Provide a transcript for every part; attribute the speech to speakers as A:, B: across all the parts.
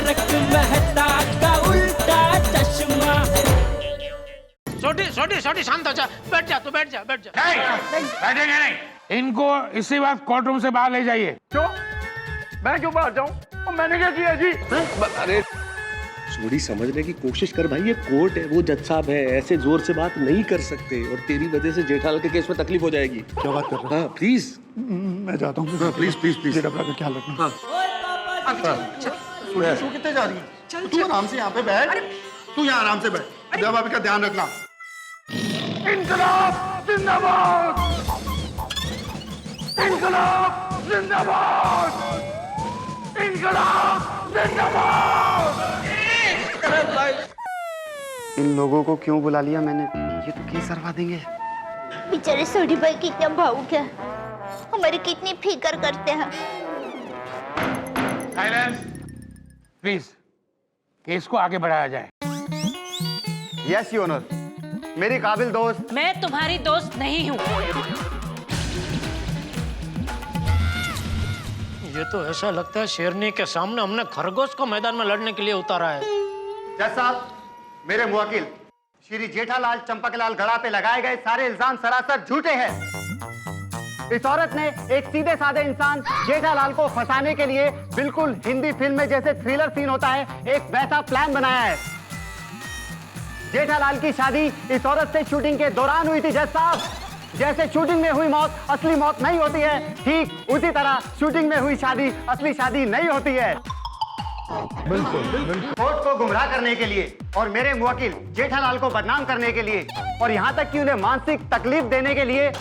A: तारक मेहता का उल्टा चश्मा।
B: छोटी शांत हो जा, बैठ जा, तू बैठ जा।
C: बैठेंगे नहीं। इनको इसी बात कोर्ट रूम से बाहर ले जाइए।
D: क्यों? मैं क्यों बाहर जाऊं? मैंने क्या किया जी?
E: अरे थोड़ी समझने की कोशिश कर भाई, ये कोर्ट है, वो जज साहब है, ऐसे जोर से बात नहीं कर सकते और तेरी वजह से जेठालाल के केस में तकलीफ हो जाएगी।
D: क्या बात कर रहे
E: हाँ प्लीज,
D: मैं जाता हूँ।
E: हाँ प्लीज प्लीज प्लीज।
D: जेठा का ख्याल रखना। तू कितने जा रही है? तू आराम से यहाँ पे बैठ। तू यहाँ आराम से बैठ। जब अभी का ध्यान रखना। इंकलाब जिंदाबाद! इंकलाब जिंदाबाद! इंकलाब जिंदाबाद! इन लोगों को क्यों बुला लिया मैंने? ये तो केस करवा देंगे।
F: बेचारे सोडी भाई कितना भावुक है, हमारी कितनी फिक्र करते हैं।
C: साइलेंस प्लीज, केस को आगे बढ़ाया जाए।
D: यस योर ऑनर, मेरी काबिल दोस्त।
G: मैं तुम्हारी दोस्त नहीं हूँ।
B: ये तो ऐसा लगता है शेरनी के सामने हमने खरगोश को मैदान में लड़ने के लिए उतारा है।
D: जज साहब, मेरे मुवक्किल श्री जेठालाल चंपकलाल गड़ा पे लगाए गए सारे इल्जाम सरासर झूठे हैं। इस औरत ने एक सीधे साधे इंसान जेठालाल को फंसाने के लिए बिल्कुल हिंदी फिल्म में जैसे थ्रिलर सीन होता है, एक वैसा प्लान बनाया है। जेठालाल की शादी इस औरत से शूटिंग के दौरान हुई थी जज साहब। जैसे शूटिंग में हुई मौत असली मौत नहीं होती है, ठीक उसी तरह शूटिंग में हुई शादी असली शादी नहीं होती है। बिल्कुल कोर्ट को गुमराह करने के लिए और मेरे मुवक्किल जेठालाल को बदनाम करने के लिए और यहाँ तक कि उन्हें मानसिक तकलीफ देने के लिए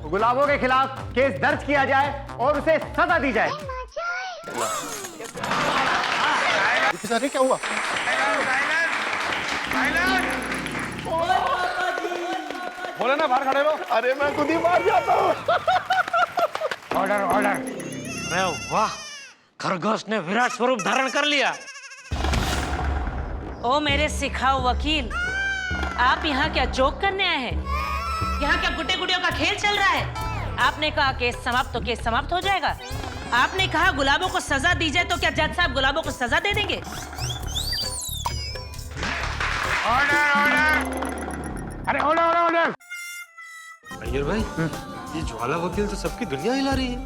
D: गुलाबों के खिलाफ केस दर्ज किया जाए और उसे सजा दी जाए। क्या हुआ? बोले ना बाहर खड़े रहो। अरे मैं खुद ही बाहर जाता हूँ।
C: Order order.
B: अरे वाह, खरगोश ने विराट स्वरूप धारण कर लिया।
G: ओ मेरे सिखाओ वकील, आप यहाँ क्या जोक करने आए हैं? यहाँ क्या गुड्डे गुड़ियों का खेल चल रहा है? आपने कहा केस समाप्त तो केस समाप्त हो जाएगा। आपने कहा गुलाबों को सजा दी जाए तो क्या जज साहब गुलाबों को सजा दे देंगे?
C: Order order. अरे ऑर्डर ऑर्डर ऑर्डर।
E: अय्यर भाई, ये ज्वाला वकील तो सबकी दुनिया हिला रही है।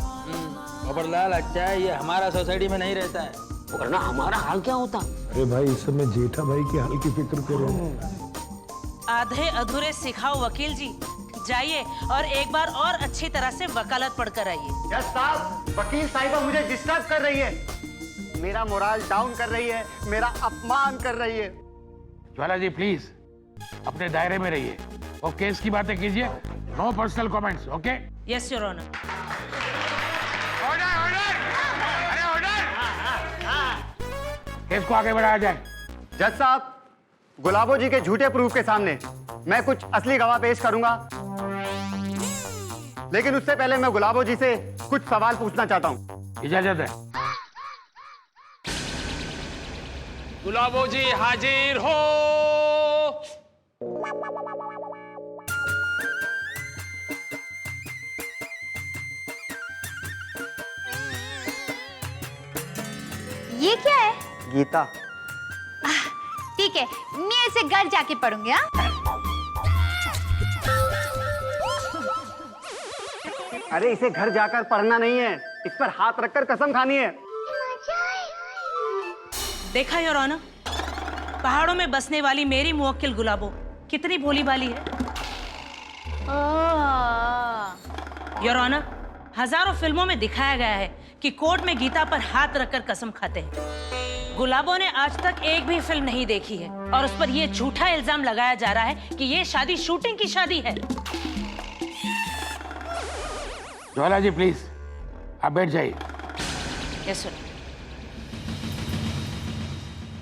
A: खबरलाल, अच्छा है ये हमारा सोसाइटी में नहीं रहता है, वरना हमारा हाल क्या होता।
H: अरे भाई इस समय जेठा भाई की हाल की फिक्र करो।
G: आधे अधूरे सिखाओ वकील जी, जाइए और एक बार और अच्छी तरह से वकालत पढ़कर आइए।
D: जज साहब, वकील साहिबा मुझे डिस्टर्ब कर रही है, मेरा मोरल डाउन कर रही है, मेरा अपमान कर रही है।
C: ज्वाला जी प्लीज अपने दायरे में रहिए और केस की बातें कीजिए, no personal comments, okay?
G: Yes your honour.
C: Order order. अरे ऑर्डर। केस को आगे बढ़ाया जाए।
D: जज साहब, गुलाबो जी के झूठे प्रूफ के सामने मैं कुछ असली गवाह पेश करूंगा, लेकिन उससे पहले मैं गुलाबो जी से कुछ सवाल पूछना चाहता हूं।
C: इजाजत है।
B: गुलाबो जी हाजिर हो।
F: ये क्या है?
D: गीता।
F: ठीक है, मैं इसे घर जाके पढ़ूंगी। हाँ?
D: अरे इसे घर जाकर पढ़ना नहीं है, इस पर हाथ रखकर कसम खानी है।
G: देखा योर ऑनर, पहाड़ों में बसने वाली मेरी मुवक्किल गुलाबो कितनी भोली भाली है। योर ऑनर, हजारों फिल्मों में दिखाया गया है कि कोर्ट में गीता पर हाथ रखकर कसम खाते हैं। गुलाबो ने आज तक एक भी फिल्म नहीं देखी है और उस पर यह झूठा इल्जाम लगाया जा रहा है कि यह शादी शूटिंग की शादी है।
C: ज्वाला जी प्लीज आप बैठ जाइए।
G: Yes sir.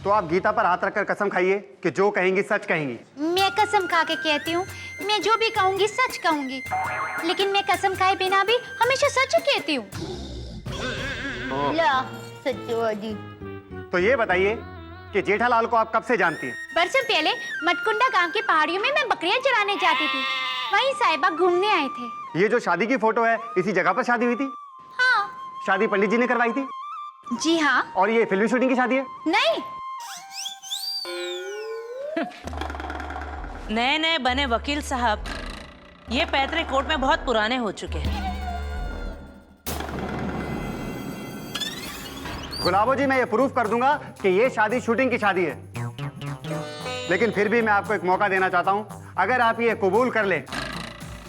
D: तो आप गीता पर हाथ रखकर कसम खाइए कि जो कहेंगी सच कहेंगी।
F: मैं कसम खा के कहती हूँ, मैं जो भी कहूंगी सच कहूंगी, लेकिन मैं कसम खाए बिना भी हमेशा सच ही कहती हूँ। ला सत्यवादी।
D: तो ये बताइए कि जेठालाल को आप कब से जानती हैं?
F: बरसों पहले मटकुंडा गांव की पहाड़ियों में मैं बकरियां चराने जाती थी, वहीं साहिबा घूमने आए थे।
D: ये जो शादी की फोटो है, इसी जगह पर शादी हुई थी?
F: हाँ।
D: शादी पंडित जी ने करवाई थी?
F: जी हाँ।
D: और ये फिल्मी शूटिंग की शादी है?
F: नहीं।
G: नए नए बने वकील साहब ये पैतृक कोर्ट में बहुत पुराने हो चुके हैं।
D: गुलाबो जी, मैं ये प्रूफ कर दूंगा कि ये शादी शूटिंग की शादी है, लेकिन फिर भी मैं आपको एक मौका देना चाहता हूं। अगर आप ये कबूल कर ले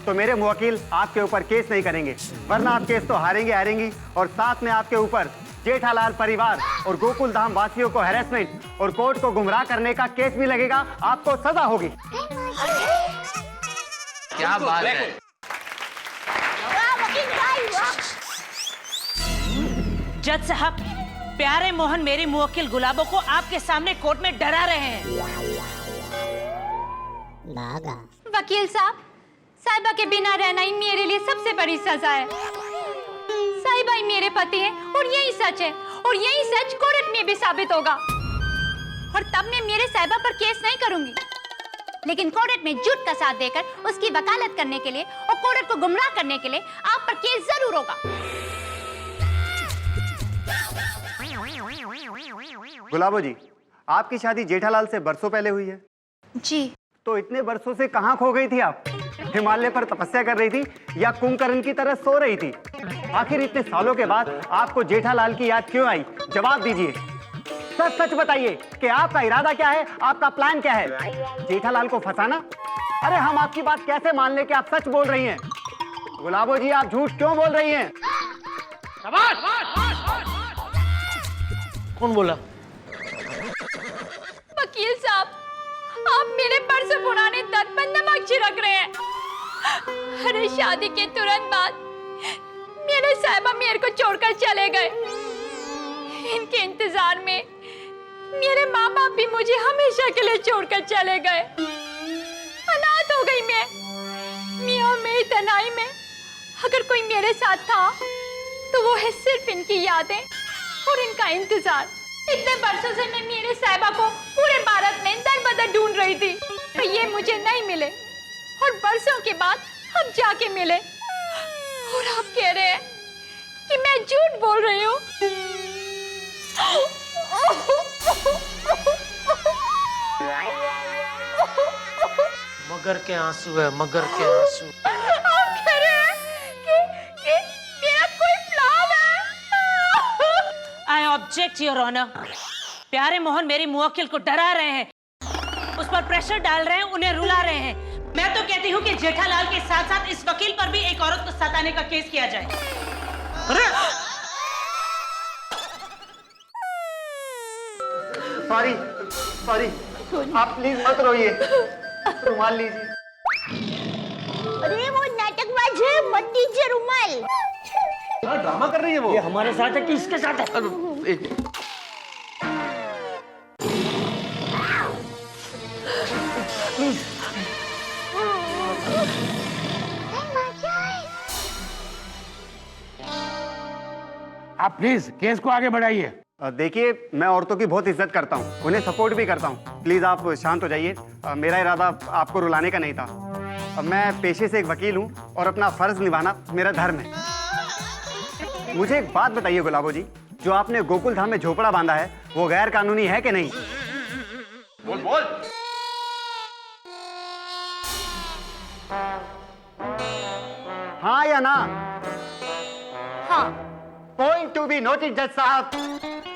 D: तो मेरे वकील आपके ऊपर केस नहीं करेंगे, वरना आप केस तो हारेंगी और साथ में आपके ऊपर जेठालाल परिवार और गोकुल धाम वासियों को हैरेसमेंट और कोर्ट को गुमराह करने का केस भी लगेगा। आपको सजा होगी।
A: क्या बात है।
G: जज साहब, प्यारे मोहन मेरी मुवक्किल गुलाबो को आपके सामने कोर्ट में डरा रहे हैं।
F: वकील साहब, साहिबा के बिना रहना ही मेरे लिए सबसे बड़ी सजा है। साहिबा ही मेरे पति हैं और यही सच है, और यही सच कोर्ट में भी साबित होगा। और तब मैं मेरे साहिबा पर केस नहीं करूंगी, लेकिन कोर्ट में झूठ का साथ देकर उसकी वकालत करने के लिए और कोर्ट को गुमराह करने के लिए आप पर केस जरूर होगा।
D: गुलाबो जी, आपकी शादी जेठालाल से बरसों पहले हुई है।
F: जी।
D: तो इतने बरसों से कहां खो गई थी आप? हिमालय पर तपस्या कर रही थी या कुंभकर्ण की तरह सो रही थी? आखिर इतने सालों के बाद आपको जेठालाल की याद क्यों आई? जवाब दीजिए, सच सच बताइए कि आपका इरादा क्या है, आपका प्लान क्या है? जेठालाल को फंसाना? अरे हम आपकी बात कैसे मान ले कि आप सच बोल रही हैं? गुलाबो जी, आप झूठ क्यों बोल रही हैं?
B: कौन बोला?
F: वकील साहब, आप मेरे पर से पुराने दर्द पर नमक छिड़क रहे हैं। अरे शादी के तुरंत बाद मेरे साहिबा मेरे को छोड़कर चले गए। इनके इंतजार में मेरे माँ बाप भी मुझे हमेशा के लिए छोड़कर चले गए। अनाथ हो गई मैं और मेरी तन्हाई में अगर कोई मेरे साथ था तो वो है सिर्फ इनकी यादें और इनका इंतजार। इतने बरसों से मैं मेरे साहिबा को पूरे भारत में दर बदर ढूंढ रही थी, पर ये मुझे नहीं मिले, और बरसों के बाद अब जाके मिले। और आप कह रहे हैं कि मैं झूठ बोल रही हूँ।
B: मगर के आंसू है, मगर के आंसू।
F: आप कह रहे हैं कि मेरा कोई फ्लॉप है?
G: I object your honour. प्यारे मोहन मेरी मुवक्किल को डरा रहे हैं, उस पर प्रेशर डाल रहे हैं, उन्हें रुला रहे हैं। मैं तो कहती हूँ कि जेठालाल के साथ साथ इस वकील पर भी एक औरत को सताने का केस किया जाए।
D: सॉरी सॉरी, आप प्लीज मत रोइए, रुमाल लीजिए।
I: अरे वो नाटकबाज है, मत दीजिए रुमाल।
E: ड्रामा कर रही है वो।
B: ये हमारे साथ है कि इसके साथ है?
C: आप प्लीज केस को आगे बढ़ाइए।
D: देखिए, मैं औरतों की बहुत इज्जत करता हूँ, उन्हें सपोर्ट भी करता हूँ। प्लीज आप शांत हो जाइए। मेरा इरादा आपको रुलाने का नहीं था। मैं पेशे से एक वकील हूँ और अपना फर्ज निभाना मेरा धर्म है। मुझे एक बात बताइए गुलाबो जी, जो आपने गोकुल धाम में झोपड़ा बांधा है वो गैर कानूनी है कि नहीं?
E: बोल बोल।
D: हाँ या ना?
F: हाँ।
D: पॉइंट टू बी नोटेड जज साहब,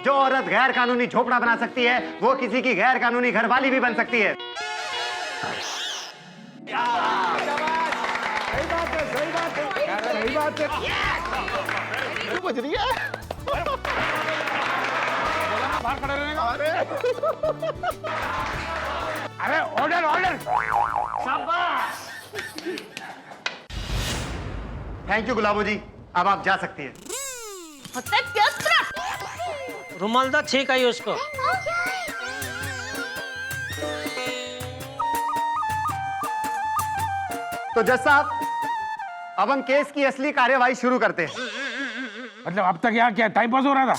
D: जो औरत गैर कानूनी झोपड़ा बना सकती है वो किसी की गैर कानूनी घरवाली भी बन सकती है।
E: सही बात है। बज रही है।
C: बाहर खड़े रहने का। अरे ऑर्डर ऑर्डर।
D: थैंक यू गुलाबो जी, अब आप जा सकती हैं।
B: रुमाल दा ठीक आई उसको।
D: तो जज साहब, अब हम केस की असली कार्यवाही शुरू करते हैं।
C: मतलब अब तक यहाँ क्या टाइम पास हो रहा था?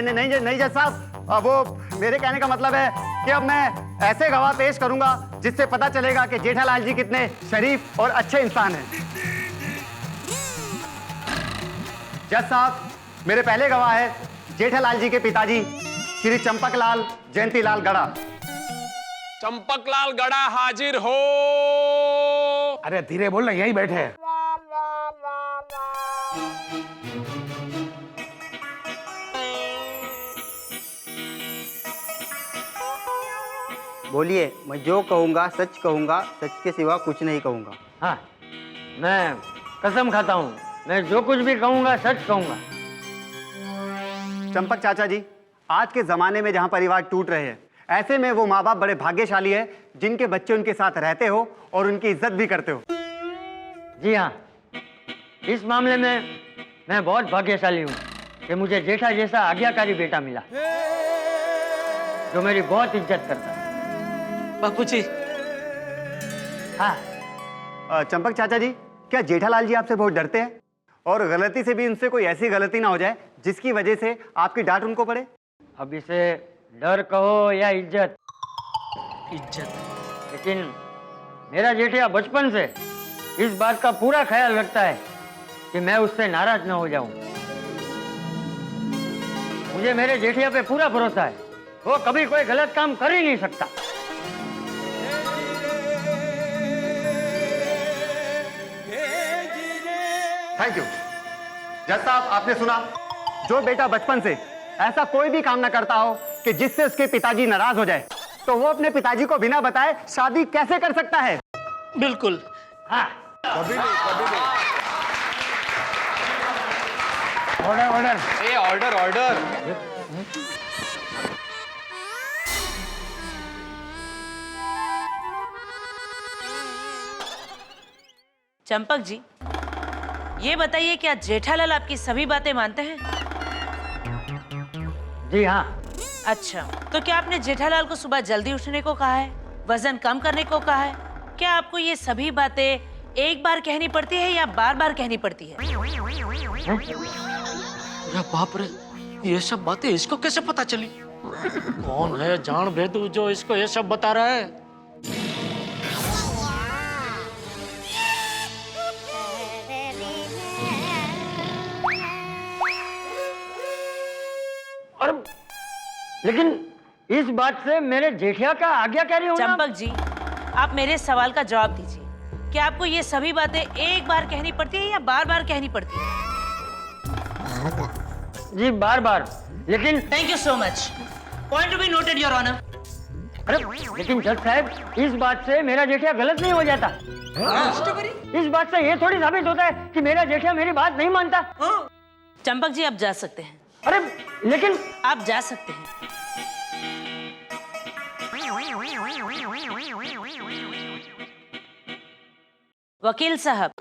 D: नहीं जज साहब, वो मेरे कहने का मतलब है कि अब मैं ऐसे गवाह पेश करूंगा जिससे पता चलेगा कि जेठालाल जी कितने शरीफ और अच्छे इंसान हैं। जज साहब, मेरे पहले गवाह है जेठालाल जी के पिताजी श्री चंपकलाल जयंतीलाल गड़ा।
J: चंपकलाल गड़ा हाजिर हो।
C: अरे धीरे बोल ना, यही बैठे हैं।
D: बोलिए, मैं जो कहूंगा सच कहूंगा, सच के सिवा कुछ नहीं कहूंगा।
B: हाँ, मैं कसम खाता हूँ, मैं जो कुछ भी कहूँगा सच कहूँगा।
D: चंपक चाचा जी, आज के जमाने में जहां परिवार टूट रहे हैं, ऐसे में वो माँ बाप बड़े भाग्यशाली है जिनके बच्चे उनके साथ रहते हो और उनकी इज्जत भी करते हो।
B: जी हाँ, इस मामले में मैं बहुत भाग्यशाली हूँ कि मुझे जेठा जैसा आज्ञाकारी बेटा मिला जो मेरी बहुत इज्जत करता है।
A: बापूजी।
D: हाँ। चंपक चाचा जी, क्या जेठालाल जी आपसे बहुत डरते हैं और गलती से भी उनसे कोई ऐसी गलती ना हो जाए जिसकी वजह से आपकी डांट उनको पड़े?
B: अब इसे डर कहो या इज्जत, लेकिन मेरा जेठिया बचपन से इस बात का पूरा ख्याल रखता है कि मैं उससे नाराज ना हो जाऊं। मुझे मेरे जेठिया पे पूरा भरोसा है, वो कभी कोई गलत काम कर ही नहीं सकता।
D: Thank you. जज साहब, आपने सुना, जो बेटा बचपन से ऐसा कोई भी काम ना करता हो कि जिससे उसके पिताजी नाराज हो जाए, तो वो अपने पिताजी को बिना बताए शादी कैसे कर सकता है?
A: बिल्कुल।
B: हाँ,
C: कभी नहीं, कभी नहीं। Order, order.
J: ए ऑर्डर ऑर्डर।
G: चंपक जी, ये बताइए, क्या जेठालाल आपकी सभी बातें मानते हैं?
B: जी हाँ।
G: अच्छा, तो क्या आपने जेठालाल को सुबह जल्दी उठने को कहा है, वजन कम करने को कहा है? क्या आपको ये सभी बातें एक बार कहनी पड़ती है या बार बार कहनी पड़ती है?
B: अरे बाप रे, ये सब बातें इसको कैसे पता चली? कौन है जान भेदू जो इसको ये सब बता रहा है? और लेकिन इस बात से मेरे जेठिया का आज्ञाकारी होना।
G: चंपक जी, आप मेरे सवाल का जवाब दीजिए। क्या आपको ये सभी बातें एक बार कहनी पड़ती है या बार बार कहनी पड़ती है?
B: जी बार बार, लेकिन
G: thank you so much. Point to be noted your honour.
B: अरे लेकिन जज साहब, इस बात से मेरा जेठिया गलत नहीं हो जाता। इस बात से ये थोड़ी साबित होता है कि मेरा जेठिया मेरी बात नहीं मानता।
G: चंपक जी, आप जा सकते हैं।
B: अरे लेकिन
G: आप जा सकते हैं। वकील साहब,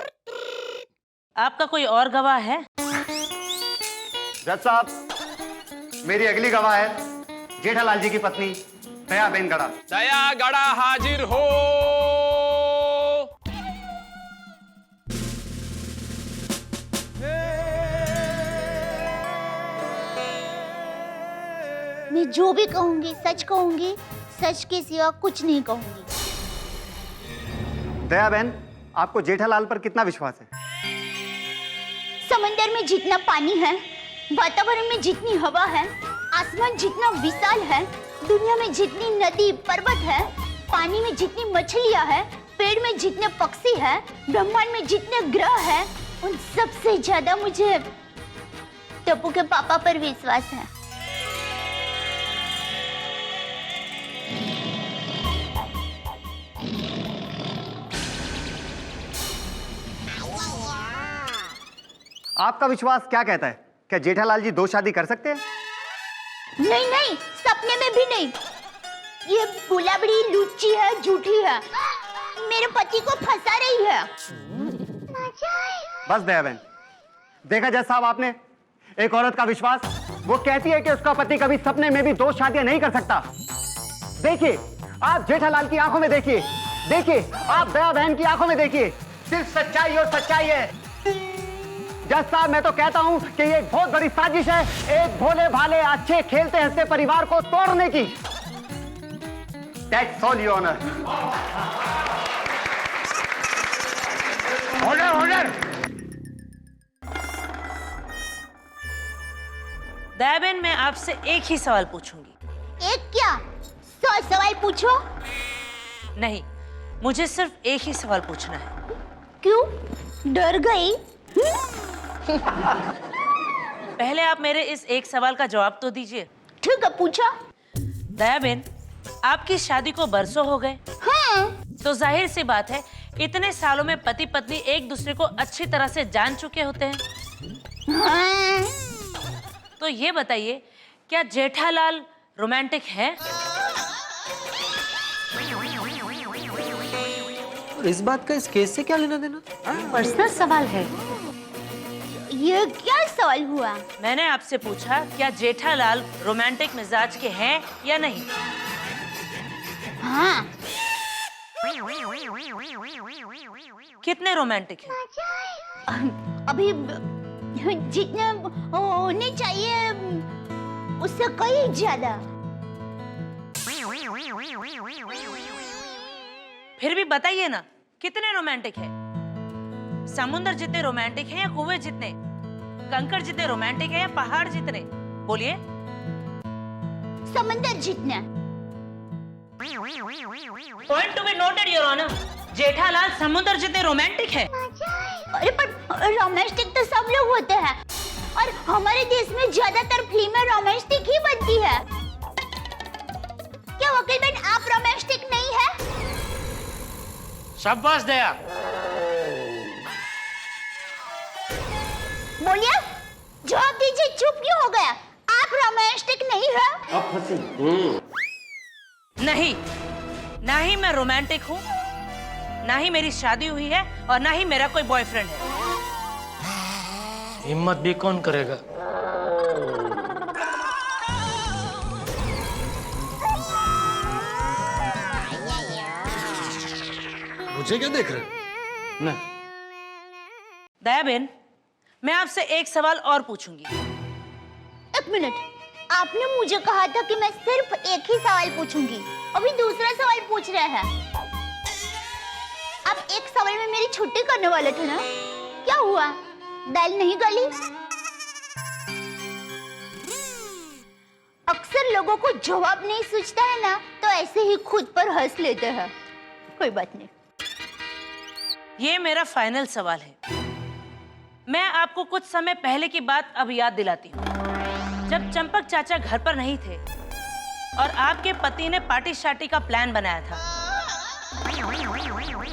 G: आपका कोई और गवाह है?
D: जज साहब, मेरी अगली गवाह है जेठालाल जी की पत्नी दयाबेन गड़ा।
J: दया गड़ा हाजिर हो।
I: मैं जो भी कहूंगी सच कहूंगी, सच के सिवा कुछ नहीं कहूंगी।
D: दयाबेन, आपको जेठालाल पर कितना विश्वास है?
I: समंदर में जितना पानी है, वातावरण में जितनी हवा है, आसमान जितना विशाल है, दुनिया में जितनी नदी पर्वत है, पानी में जितनी मछलियां हैं, पेड़ में जितने पक्षी हैं, ब्रह्मांड में जितने ग्रह हैं, उन सबसे ज्यादा मुझे टप्पू के पापा पर विश्वास है।
D: आपका विश्वास क्या कहता है? क्या जेठालाल जी 2 शादी कर सकते हैं?
I: नहीं नहीं, सपने में भी नहीं। ये गुलाबड़ी लुच्ची है, झूठी है, मेरे पति को फंसा रही है।
D: बस दयाबेन, देखा जज साहब आपने, एक औरत का विश्वास, वो कहती है कि उसका पति कभी सपने में भी 2 शादियां नहीं कर सकता। देखिए, आप जेठालाल की आंखों में देखिए, देखिए आप दयाबेन की आंखों में देखिए, सिर्फ सच्चाई और सच्चाई है। जज साहब, मैं तो कहता हूं कि ये एक बहुत बड़ी साजिश है, एक भोले भाले अच्छे खेलते हंसते परिवार को तोड़ने की। That's all, Your Honor.
C: Order, order.
G: Dayaben, मैं आपसे एक ही सवाल पूछूंगी।
I: एक क्या 100 सवाल पूछो।
G: नहीं, मुझे सिर्फ एक ही सवाल पूछना है।
I: क्यों, डर गई?
G: पहले आप मेरे इस एक सवाल का जवाब तो दीजिए।
I: ठीक है, पूछो।
G: दयाबेन, आपकी शादी को बरसों हो गए।
I: हाँ।
G: तो जाहिर सी बात है, इतने सालों में पति पत्नी एक दूसरे को अच्छी तरह से जान चुके होते हैं।
I: हाँ।
G: तो ये बताइए, क्या जेठालाल रोमांटिक है?
A: इस बात का इस केस से क्या लेना देना?
G: पर्सनल सवाल है।
I: ये क्या सवाल हुआ?
G: मैंने आपसे पूछा, क्या जेठालाल रोमांटिक मिजाज के हैं या नहीं?
I: हाँ।
G: कितने रोमांटिक हैं?
I: अभी जितने होने चाहिए उससे कहीं ज्यादा।
G: फिर भी बताइए ना, कितने रोमांटिक है? समुद्र जितने रोमांटिक हैं या कुएं जितने? कंकड़ जितने रोमांटिक हैं या पहाड़ जितने? बोलिए।
I: समंदर जितना।
G: Point to be noted your honour. Jethalal समुद्र जितने रोमांटिक है।
I: अरे पर रोमांटिक तो सब लोग होते हैं, और हमारे देश में ज्यादातर फिल्में रोमांटिक ही बनती है। क्या वकील बहन, आप रोमांटिक नहीं है?
B: शाबाश दया।
I: बोलिए, जवाब दीजिए, चुप क्यों हो गया? आप रोमांटिक नहीं है?
B: अब फंसी।
G: नहीं, ना ही मैं रोमांटिक हूँ, ना ही मेरी शादी हुई है, और ना ही मेरा कोई बॉयफ्रेंड है।
A: हिम्मत भी कौन करेगा?
E: मुझे क्या देख रहे?
B: नहीं।
G: दयाबेन, मैं आपसे एक सवाल और पूछूंगी।
I: एक मिनट, आपने मुझे कहा था कि मैं सिर्फ एक ही सवाल पूछूंगी, अभी दूसरा सवाल पूछ रहे हैं। आप एक सवाल में मेरी छुट्टी करने वाले थे ना? क्या हुआ, दाल नहीं गली? अक्सर लोगों को जवाब नहीं सूझता है ना, तो ऐसे ही खुद पर हंस लेते हैं। कोई बात नहीं।
G: ये मेरा फाइनल सवाल है। मैं आपको कुछ समय पहले की बात अब याद दिलाती हूँ। जब चंपक चाचा घर पर नहीं थे और आपके पति ने पार्टी शार्टी का प्लान बनाया था,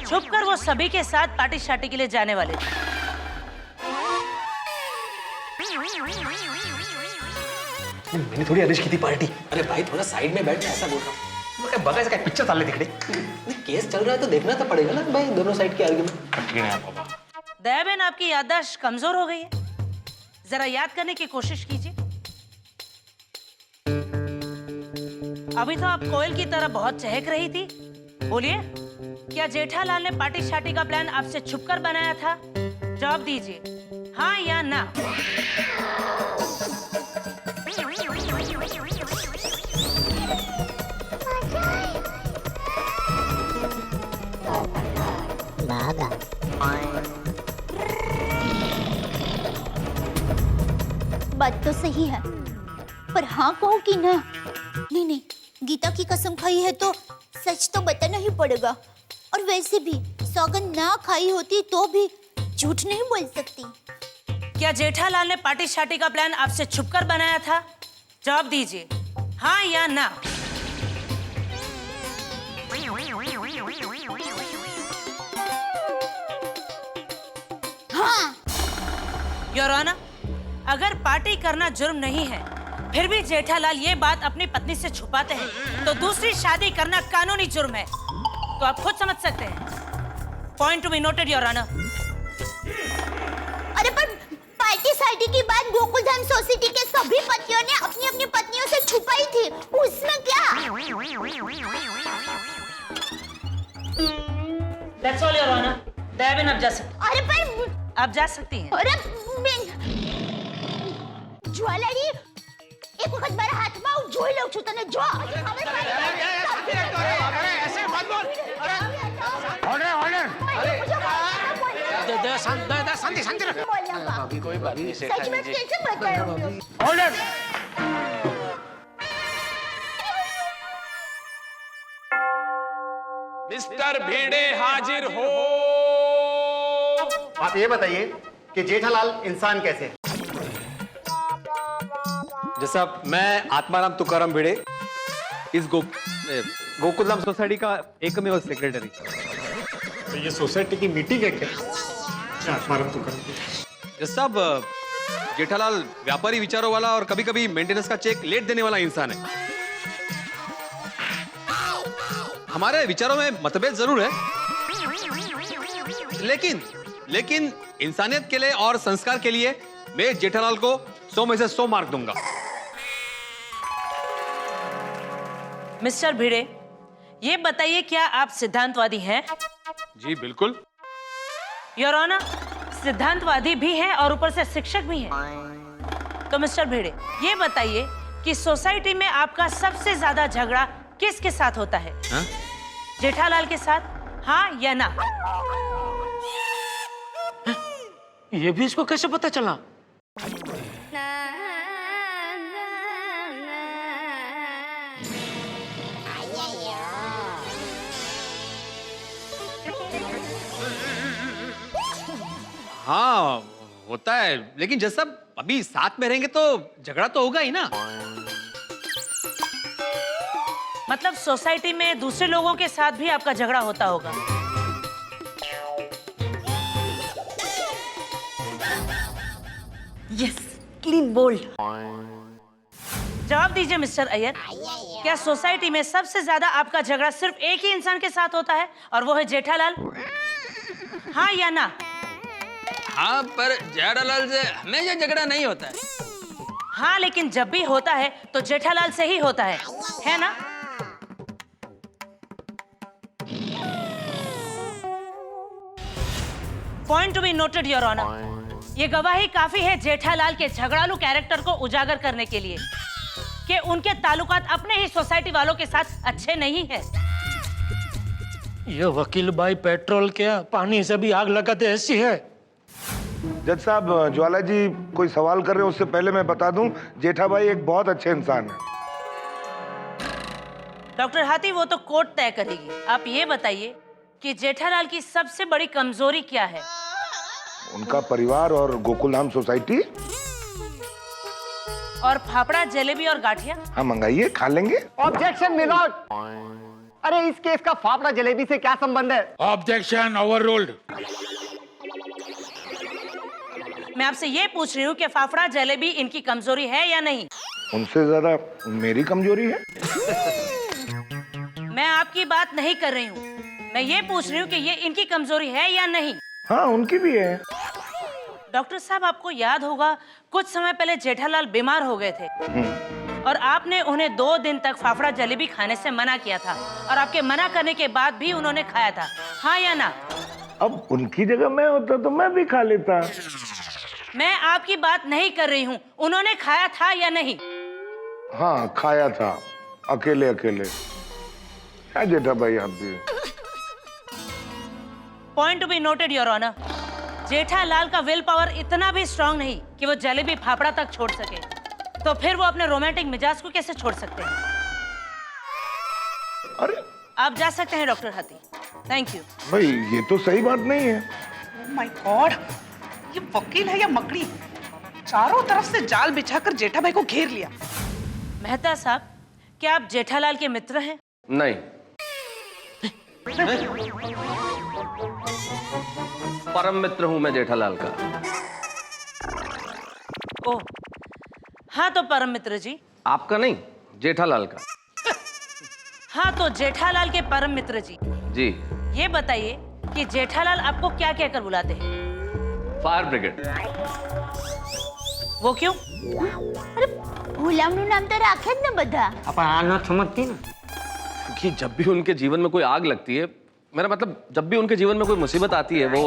G: छुपकर वो सभी के साथ पार्टी शार्टी के लिए जाने वाले थे।
E: मैंने थोड़ी अरेंज की थी पार्टी। अरे भाई, थोड़ा साइड में बैठ, ऐसा बोल रहा हूँ। बगा इसका पिक्चर साले दिख रहे। केस चल रहा है तो देखना तो पड़ेगा ना भाई, दोनों साइड के आर्गुमेंट।
G: दयाबेन, आपकी याददाश्त कमजोर हो गई है, जरा याद करने की कोशिश कीजिए। अभी तो आप कोयल की तरह बहुत चहक रही थी। बोलिए, क्या जेठालाल ने पार्टी शार्टी का प्लान आपसे छुपकर बनाया था? जवाब दीजिए, हाँ या ना।
I: बात तो सही है, पर हाँ कहूँ कि ना? नहीं, गीता की कसम खाई है तो सच तो बताना ही पड़ेगा। और वैसे भी सौगंध ना खाई होती तो भी झूठ नहीं बोल सकती।
G: क्या जेठालाल ने पार्टी शार्टी का प्लान आपसे छुपकर बनाया था? जवाब दीजिए, हाँ या ना।
I: हाँ।
G: योर ऑनर, अगर पार्टी करना जुर्म नहीं है, फिर भी जेठालाल ये बात अपनी पत्नी से छुपाते हैं, तो दूसरी शादी करना कानूनी जुर्म है। तो आप खुद समझ सकते हैं। Point to be noted your honour.
I: अरे पर पार्टी शार्टी की बात गोकुलधाम सोसाइटी के सभी पतियों ने अपनी अपनी पत्नियों से छुपाई थी, उसमें क्या?
G: That's all your honor. Dayaben, आप जा सकते।
I: अरे पर
G: आप जा सकती हैं।
I: अरे ज्वेलरी एक वक्त मारा हाथ में જોઈ લઉં છું તને જો
C: ऐसे मत बोल।
I: शांति रख।
C: अभी कोई बात नहीं,
I: सच में कैसे बताऊं?
C: ऑर्डर।
J: मिस्टर भिड़े हाजिर हो।
D: आप ये बताइए कि जेठालाल इंसान कैसे है?
E: जैसा मैं आत्माराम तुकाराम भिड़े, इस गोकुलधाम सोसाइटी का एकमेव सेक्रेटरी।
D: तो ये सोसाइटी की मीटिंग है क्या? आत्माराम तुकाराम
E: जैसा साहब, जेठालाल व्यापारी विचारों वाला और कभी कभी मेंटेनेंस का चेक लेट देने वाला इंसान है। हमारे विचारों में मतभेद जरूर है, लेकिन इंसानियत के लिए और संस्कार के लिए मैं जेठालाल को 100 में से 100 मार्क दूंगा।
G: मिस्टर भिड़े, ये बताइए क्या आप सिद्धांतवादी हैं?
E: जी बिल्कुल।
G: योर ऑनर, सिद्धांतवादी भी हैं और ऊपर से शिक्षक भी हैं। तो मिस्टर भिड़े, ये बताइए कि सोसाइटी में आपका सबसे ज्यादा झगड़ा किसके साथ होता है?
E: हा?
G: जेठालाल के साथ, हाँ या ना?
A: ये भी इसको कैसे पता चला?
E: हाँ होता है, लेकिन जैसा अभी साथ में रहेंगे तो झगड़ा तो होगा ही ना।
G: मतलब सोसाइटी में दूसरे लोगों के साथ भी आपका झगड़ा होता होगा?
K: Yes, clean bowled.
G: जवाब दीजिए मिस्टर अय्यर, क्या सोसाइटी में सबसे ज्यादा आपका झगड़ा सिर्फ एक ही इंसान के साथ होता है और वो है जेठालाल? हाँ या ना?
A: हाँ, पर जेठालाल से हमेशा झगड़ा नहीं होता है।
G: हाँ, लेकिन जब भी होता है तो जेठालाल से ही होता है ना? Point to be noted your honour. ये गवाही काफी है जेठालाल के झगड़ालू कैरेक्टर को उजागर करने के लिए कि उनके ताल्लुकात अपने ही सोसाइटी वालों के साथ अच्छे नहीं है।
H: ये वकील भाई पेट्रोल क्या पानी से भी आग लगाते ऐसी है।
L: जज साहब, ज्वाला जी कोई सवाल कर रहे हैं उससे पहले मैं बता दूं, जेठा भाई एक बहुत अच्छे इंसान है।
G: डॉक्टर हाथी, वो तो कोर्ट तय करेगी। आप ये बताइए कि जेठालाल की सबसे बड़ी कमजोरी क्या है?
L: उनका परिवार और गोकुलधाम सोसाइटी।
G: और फाफड़ा, जलेबी और गाठिया?
L: हाँ मंगाइए, खा लेंगे।
D: Objection milord. अरे इस केस का फाफड़ा जलेबी से क्या संबंध है?
C: Objection overruled.
G: मैं आपसे ये पूछ रही हूँ कि फाफड़ा जलेबी इनकी कमजोरी है या नहीं?
L: उनसे ज्यादा मेरी कमजोरी है।
G: मैं आपकी बात नहीं कर रही हूँ, मैं ये पूछ रही हूँ कि ये इनकी कमजोरी है या नहीं?
L: हाँ उनकी भी है।
G: डॉक्टर साहब, आपको याद होगा कुछ समय पहले जेठालाल बीमार हो गए थे और आपने उन्हें 2 दिन तक फाफड़ा जलेबी खाने से मना किया था और आपके मना करने के बाद भी उन्होंने खाया था, हाँ या ना?
L: अब उनकी जगह मैं होता तो मैं भी खा लेता।
G: मैं आपकी बात नहीं कर रही हूँ, उन्होंने खाया था या नहीं?
L: हाँ खाया था, अकेले अकेले। क्या जेठा भाई आप भी।
G: Point to be noted your honour, Jethalal का विल पावर इतना भी स्ट्रांग नहीं कि वो जलेबी फाफड़ा तक छोड़ सके, तो फिर वो अपने रोमांटिक मिजाज को कैसे छोड़ सकते हैं?
L: अरे
G: आप जा सकते हैं डॉक्टर हाथी। Thank you.
L: भाई ये तो सही बात नहीं है।
K: ओह माय गॉड, ये वकील है या मकड़ी? चारों तरफ से जाल बिछाकर जेठा भाई को घेर लिया।
G: मेहता साहब, क्या आप जेठालाल के मित्र हैं?
E: नहीं। परम मित्र हूं मैं जेठालाल का।
G: ओह हाँ, तो परम मित्र जी।
E: आपका नहीं, जेठालाल का।
G: हाँ, तो जेठालाल के परम मित्र जी।
E: जी।
G: ये बताइए कि जेठालाल आपको क्या कहकर बुलाते हैं?
E: Fire brigade.
G: वो क्यों?
I: अरे गुलामનું નામ તો રાખે જ ને બધા।
B: अपन आना समझती ना।
E: कि जब भी उनके जीवन में कोई आग लगती है, मेरा मतलब जब भी उनके जीवन में कोई मुसीबत आती है, वो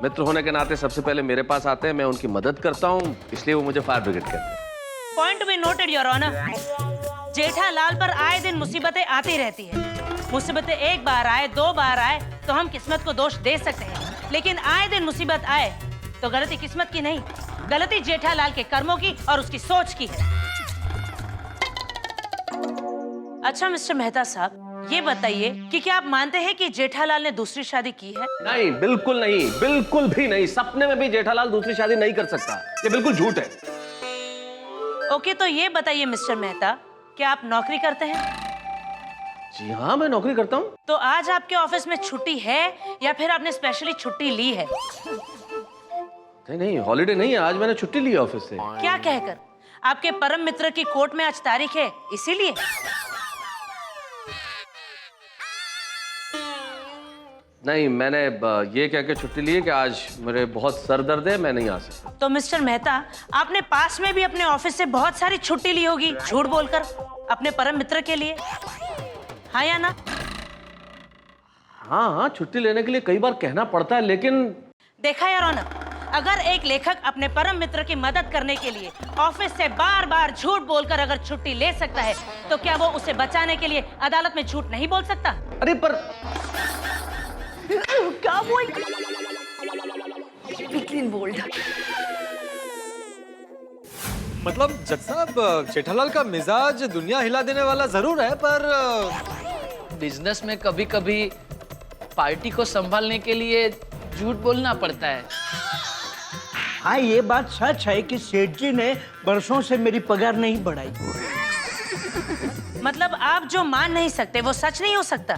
E: मित्र होने के नाते सबसे पहले मेरे पास आते हैं, मैं उनकी मदद करता हूँ, इसलिए वो मुझे फायर ब्रिगेड कहते हैं।
G: Point to be noted your honour, Jethalal पर आए दिन मुसीबतें आती रहती है। मुसीबतें एक बार आए, 2 बार आए तो हम किस्मत को दोष दे सकते हैं, लेकिन आए दिन मुसीबत आए तो गलती किस्मत की नहीं, गलती जेठालाल के कर्मों की और उसकी सोच की है। अच्छा मिस्टर मेहता साहब, ये बताइए कि क्या आप मानते हैं कि जेठालाल ने दूसरी शादी की है?
E: नहीं, बिल्कुल नहीं, बिल्कुल भी नहीं। सपने में भी जेठालाल दूसरी शादी नहीं कर सकता। ये बिल्कुल झूठ है।
G: ओके, तो ये बताइए मिस्टर मेहता, क्या आप नौकरी करते हैं?
E: जी हाँ, मैं नौकरी करता हूँ।
G: तो आज आपके ऑफिस में छुट्टी है या फिर आपने स्पेशली छुट्टी ली है?
E: नहीं, हॉलीडे नहीं है। आज मैंने छुट्टी ली है ऑफिस से।
G: क्या कहकर? आपके परम मित्र की कोर्ट में आज तारीख है, इसीलिए?
E: नहीं, मैंने ये कह के छुट्टी ली है कि आज मेरे बहुत सर दर्द है, मैं नहीं आ सकता।
G: तो मिस्टर मेहता, आपने पास में भी अपने ऑफिस से बहुत सारी छुट्टी ली होगी झूठ बोलकर अपने परम मित्र के लिए, हाँ या ना?
E: हाँ, छुट्टी लेने के लिए कई बार कहना पड़ता है, लेकिन
G: देखा यार ऑनर, अगर एक लेखक अपने परम मित्र की मदद करने के लिए ऑफिस से बार बार झूठ बोलकर अगर छुट्टी ले सकता है, तो क्या वो उसे बचाने के लिए अदालत में झूठ नहीं बोल सकता?
E: अरे पर
F: क्या बोल? बोल्ड।
M: मतलब जज साहब, जेठालाल का मिजाज दुनिया हिला देने वाला जरूर है, पर
J: बिजनेस में कभी कभी पार्टी को संभालने के लिए झूठ बोलना पड़ता है।
H: हाँ, ये बात सच है कि सेठ जी ने बरसों से मेरी पगार नहीं बढ़ाई।
G: मतलब आप जो मान नहीं सकते वो सच नहीं हो सकता।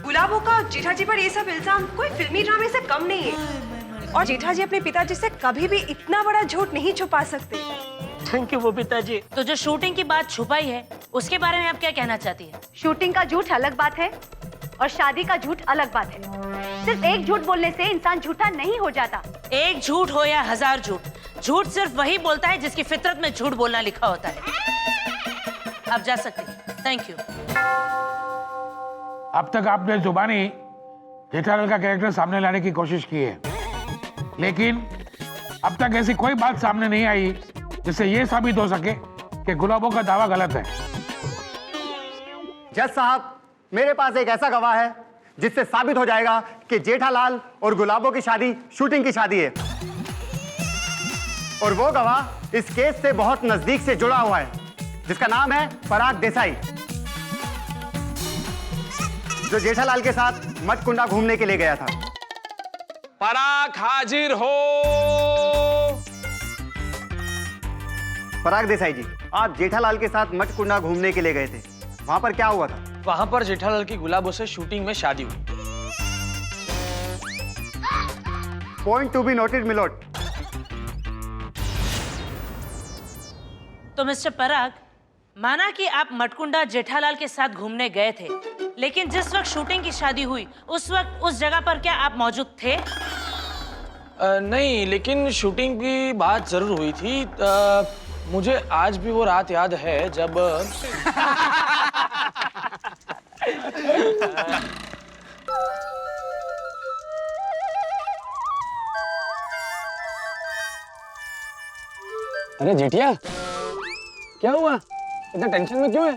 N: गुलाबों का जेठा जी पर ये सब इल्जाम कोई फिल्मी ड्रामे से कम नहीं है, और जेठा जी अपने पिताजी से कभी भी इतना बड़ा झूठ नहीं छुपा सकते।
H: थैंक यू वो पिताजी।
G: तो जो शूटिंग की बात छुपाई है, उसके बारे में आप क्या कहना चाहती है?
N: शूटिंग का झूठ अलग बात है और शादी का झूठ अलग बात है। सिर्फ एक झूठ बोलने से इंसान झूठा नहीं हो जाता।
G: एक झूठ हो या हजार झूठ, झूठ सिर्फ वही बोलता है जिसकी फितरत में झूठ बोलना लिखा होता है। आप जा सकते हैं। Thank you.
C: अब तक आपने जुबानी जेठालाल का कैरेक्टर सामने लाने की कोशिश की है, लेकिन अब तक ऐसी कोई बात सामने नहीं आई जिससे ये साबित हो सके कि गुलाबों का दावा गलत है।
D: जज साहब, मेरे पास एक ऐसा गवाह है जिससे साबित हो जाएगा कि जेठालाल और गुलाबों की शादी शूटिंग की शादी है, और वो गवाह इस केस से बहुत नजदीक से जुड़ा हुआ है, जिसका नाम है पराग देसाई, जो जेठालाल के साथ मटकुंडा घूमने के लिए गया था।
J: पराग हाजिर हो।
D: पराग देसाई जी, आप जेठालाल के साथ मटकुंडा घूमने के लिए गए थे, वहां पर क्या हुआ था?
J: वहां पर जेठालाल की गुलाबों से शूटिंग में शादी हुई।
D: Point to be noted milord.
G: तो मिस्टर पराग, माना कि आप मटकुंडा जेठालाल के साथ घूमने गए थे, लेकिन जिस वक्त शूटिंग की शादी हुई उस वक्त उस जगह पर क्या आप मौजूद थे?
J: नहीं, लेकिन शूटिंग की बात जरूर हुई थी। मुझे आज भी वो रात याद है जब
A: अरे जेठिया, क्या हुआ? इतना टेंशन में क्यों है?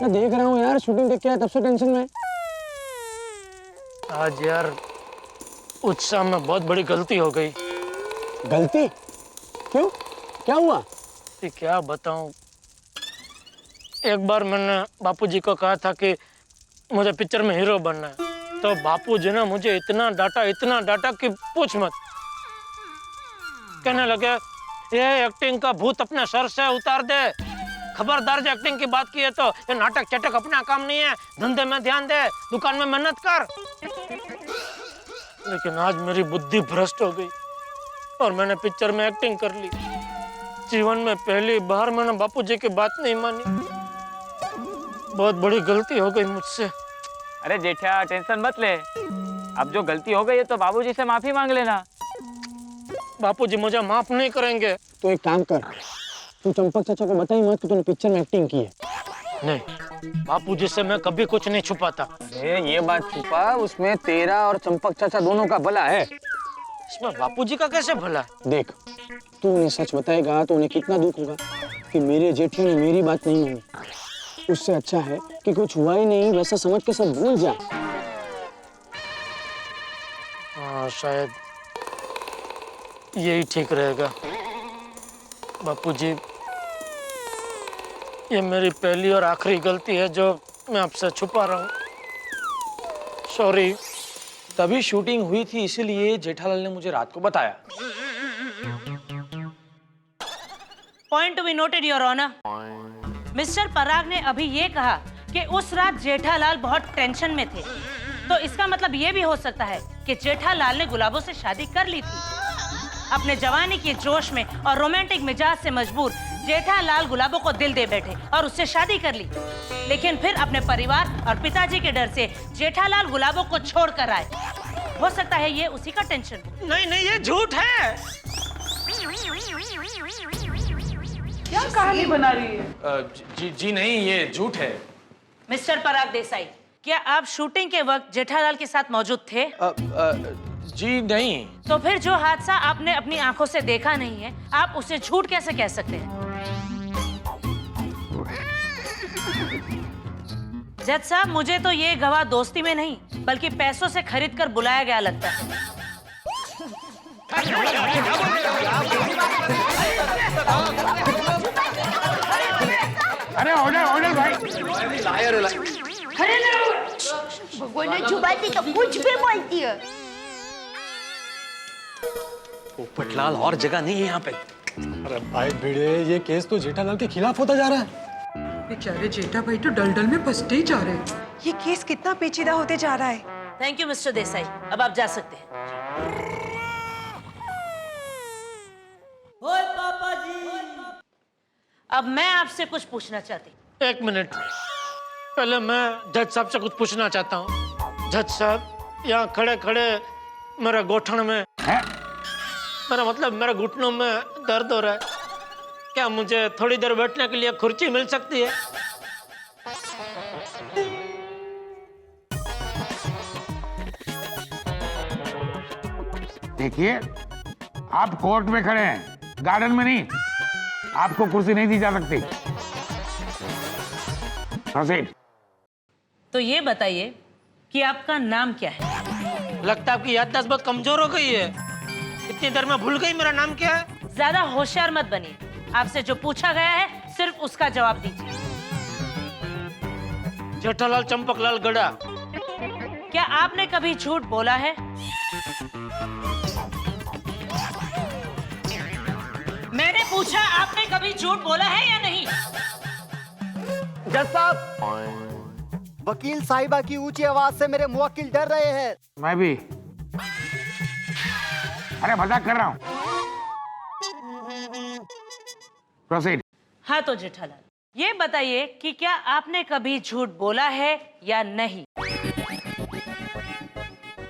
A: मैं देख रहा हूँ यार, शूटिंग देख के आया तब से टेंशन में।
H: आज यार उत्साह में बहुत बड़ी गलती हो गई।
A: गलती? क्यों? क्या हुआ?
H: क्या बताऊं, एक बार मैंने बापूजी को कहा था कि मुझे पिक्चर में हीरो बनना है, तो बापूजी ने मुझे इतना डांटा कि पूछ मत। कहने लगे, ये एक्टिंग का भूत अपने सर से उतार दे, खबरदार जो एक्टिंग की बात की है तो ये नाटक चटक अपना काम नहीं है, धंधे में ध्यान दे, दुकान में मेहनत कर। लेकिन आज मेरी बुद्धि भ्रष्ट हो गई और मैंने पिक्चर में एक्टिंग कर ली। जीवन में पहली बार मैंने बापूजी की बात नहीं मानी। बहुत बड़ी गलती हो गई मुझसे।
O: अरे जेठा, टेंशन मत ले, अब जो गलती हो गई है तो बाबूजी से माफी मांग लेना।
H: बापूजी मुझे माफ नहीं करेंगे।
A: तो एक काम कर, तू चंपक चाचा को बताई मत कि तूने पिक्चर में एक्टिंग की है।
H: नहीं, बापूजी से मैं कभी कुछ नहीं छुपाता।
A: ये बात छुपा, उसमें तेरा और चंपक चाचा दोनों का भला है।
H: इसमें बापूजी का कैसे भला है?
A: देख, तू उन्हें सच बताएगा तो उन्हें कितना दुख होगा कि मेरे जेठी ने मेरी बात नहीं मानी। उससे अच्छा है कि कुछ हुआ ही नहीं, वैसा समझ के सब भूल जा।
H: हाँ, शायद यही ठीक रहेगा। बापूजी, ये मेरी पहली और आखिरी गलती है जो मैं आपसे छुपा रहा हूँ। सॉरी।
M: तभी शूटिंग हुई थी, इसीलिए जेठालाल ने मुझे रात को बताया।
G: Point to be noted your honour. Mister Parag ने अभी ये कहा कि उस रात जेठालाल बहुत टेंशन में थे, तो इसका मतलब ये भी हो सकता है कि जेठालाल ने गुलाबों से शादी कर ली थी। अपने जवानी के जोश में और रोमांटिक मिजाज से मजबूर जेठालाल गुलाबों को दिल दे बैठे और उससे शादी कर ली, लेकिन फिर अपने परिवार और पिताजी के डर से जेठालाल गुलाबों को छोड़कर आए। हो सकता है ये उसी का टेंशन हो।
H: नहीं नहीं, ये झूठ है।
K: क्या कहानी बना रही है?
M: जी नहीं, ये झूठ है।
G: मिस्टर पराग देसाई, क्या आप शूटिंग के वक्त जेठालाल के साथ मौजूद थे?
M: जी नहीं।
G: तो फिर जो हादसा आपने अपनी आंखों से देखा नहीं है, आप उसे झूठ कैसे कह सकते हैं? जज साहब, मुझे तो ये गवाह दोस्ती में नहीं बल्कि पैसों से खरीद कर बुलाया गया लगता है।
C: अरे ऑर्डर भाई।
I: अरे भगवान ने जुबानी तो कुछ भी बोलती है।
M: पोपटलाल, और जगह नहीं है यहाँ पे। अरे भाई भिड़े, ये केस तो जेठालाल के खिलाफ होता जा रहा है।
K: बेचारे जेठा भाई तो दलदल में फंसते ही जा रहे हैं। ये केस कितना पेचीदा होते जा रहा है।
G: थैंक यू मिस्टर देसाई, अब आप जा सकते हैं। ओए पापा जी। अब मैं आपसे कुछ पूछना चाहती हूँ।
H: एक मिनट, पहले मैं जज साहब से कुछ पूछना चाहता हूँ। जज साहब, यहाँ खड़े खड़े मेरे गोठन में है? मेरा मतलब मेरे घुटनों में दर्द हो रहा है। क्या मुझे थोड़ी देर बैठने के लिए कुर्सी मिल सकती है?
C: देखिए, आप कोर्ट में खड़े हैं, गार्डन में नहीं। आपको कुर्सी नहीं दी जा सकती। प्रोसीड।
G: तो ये बताइए कि आपका नाम क्या है?
H: लगता है आपकी याददाश्त बहुत कमजोर हो गई है। इतनी देर में भूल गई मेरा नाम क्या है?
G: ज्यादा होशियार मत बनिए। आपसे जो पूछा गया है सिर्फ उसका जवाब दीजिए।
H: जेठालाल चंपकलाल गड़ा।
G: क्या आपने कभी झूठ बोला है? मैंने पूछा, आपने कभी झूठ बोला है या नहीं?
D: जज साहब, वकील साहिबा की ऊंची आवाज से मेरे मुवक्किल डर रहे हैं।
C: मैं भी। अरे मजाक कर रहा हूँ। प्रोसीड।
G: हाँ तो जेठालाल, ये बताइए कि क्या आपने कभी झूठ बोला है या नहीं?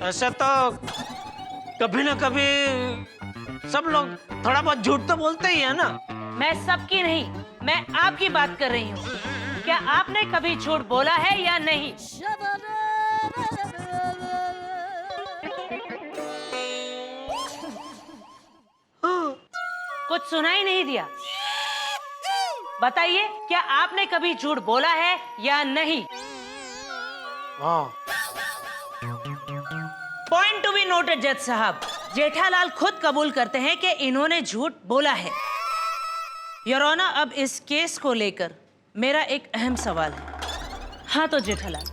H: ऐसा तो कभी ना कभी सब लोग थोड़ा बहुत झूठ तो बोलते ही है ना।
G: मैं सबकी नहीं, मैं आपकी बात कर रही हूँ। क्या आपने कभी झूठ बोला है या नहीं? कुछ सुनाई नहीं दिया। बताइए, क्या आपने कभी झूठ बोला है या नहीं?
H: हाँ।
G: पॉइंट टू बी नोटेड जज साहब, जेठालाल खुद कबूल करते हैं कि इन्होंने झूठ बोला है। योर ऑनर, अब इस केस को लेकर मेरा एक अहम सवाल है। हाँ तो जेठालाल,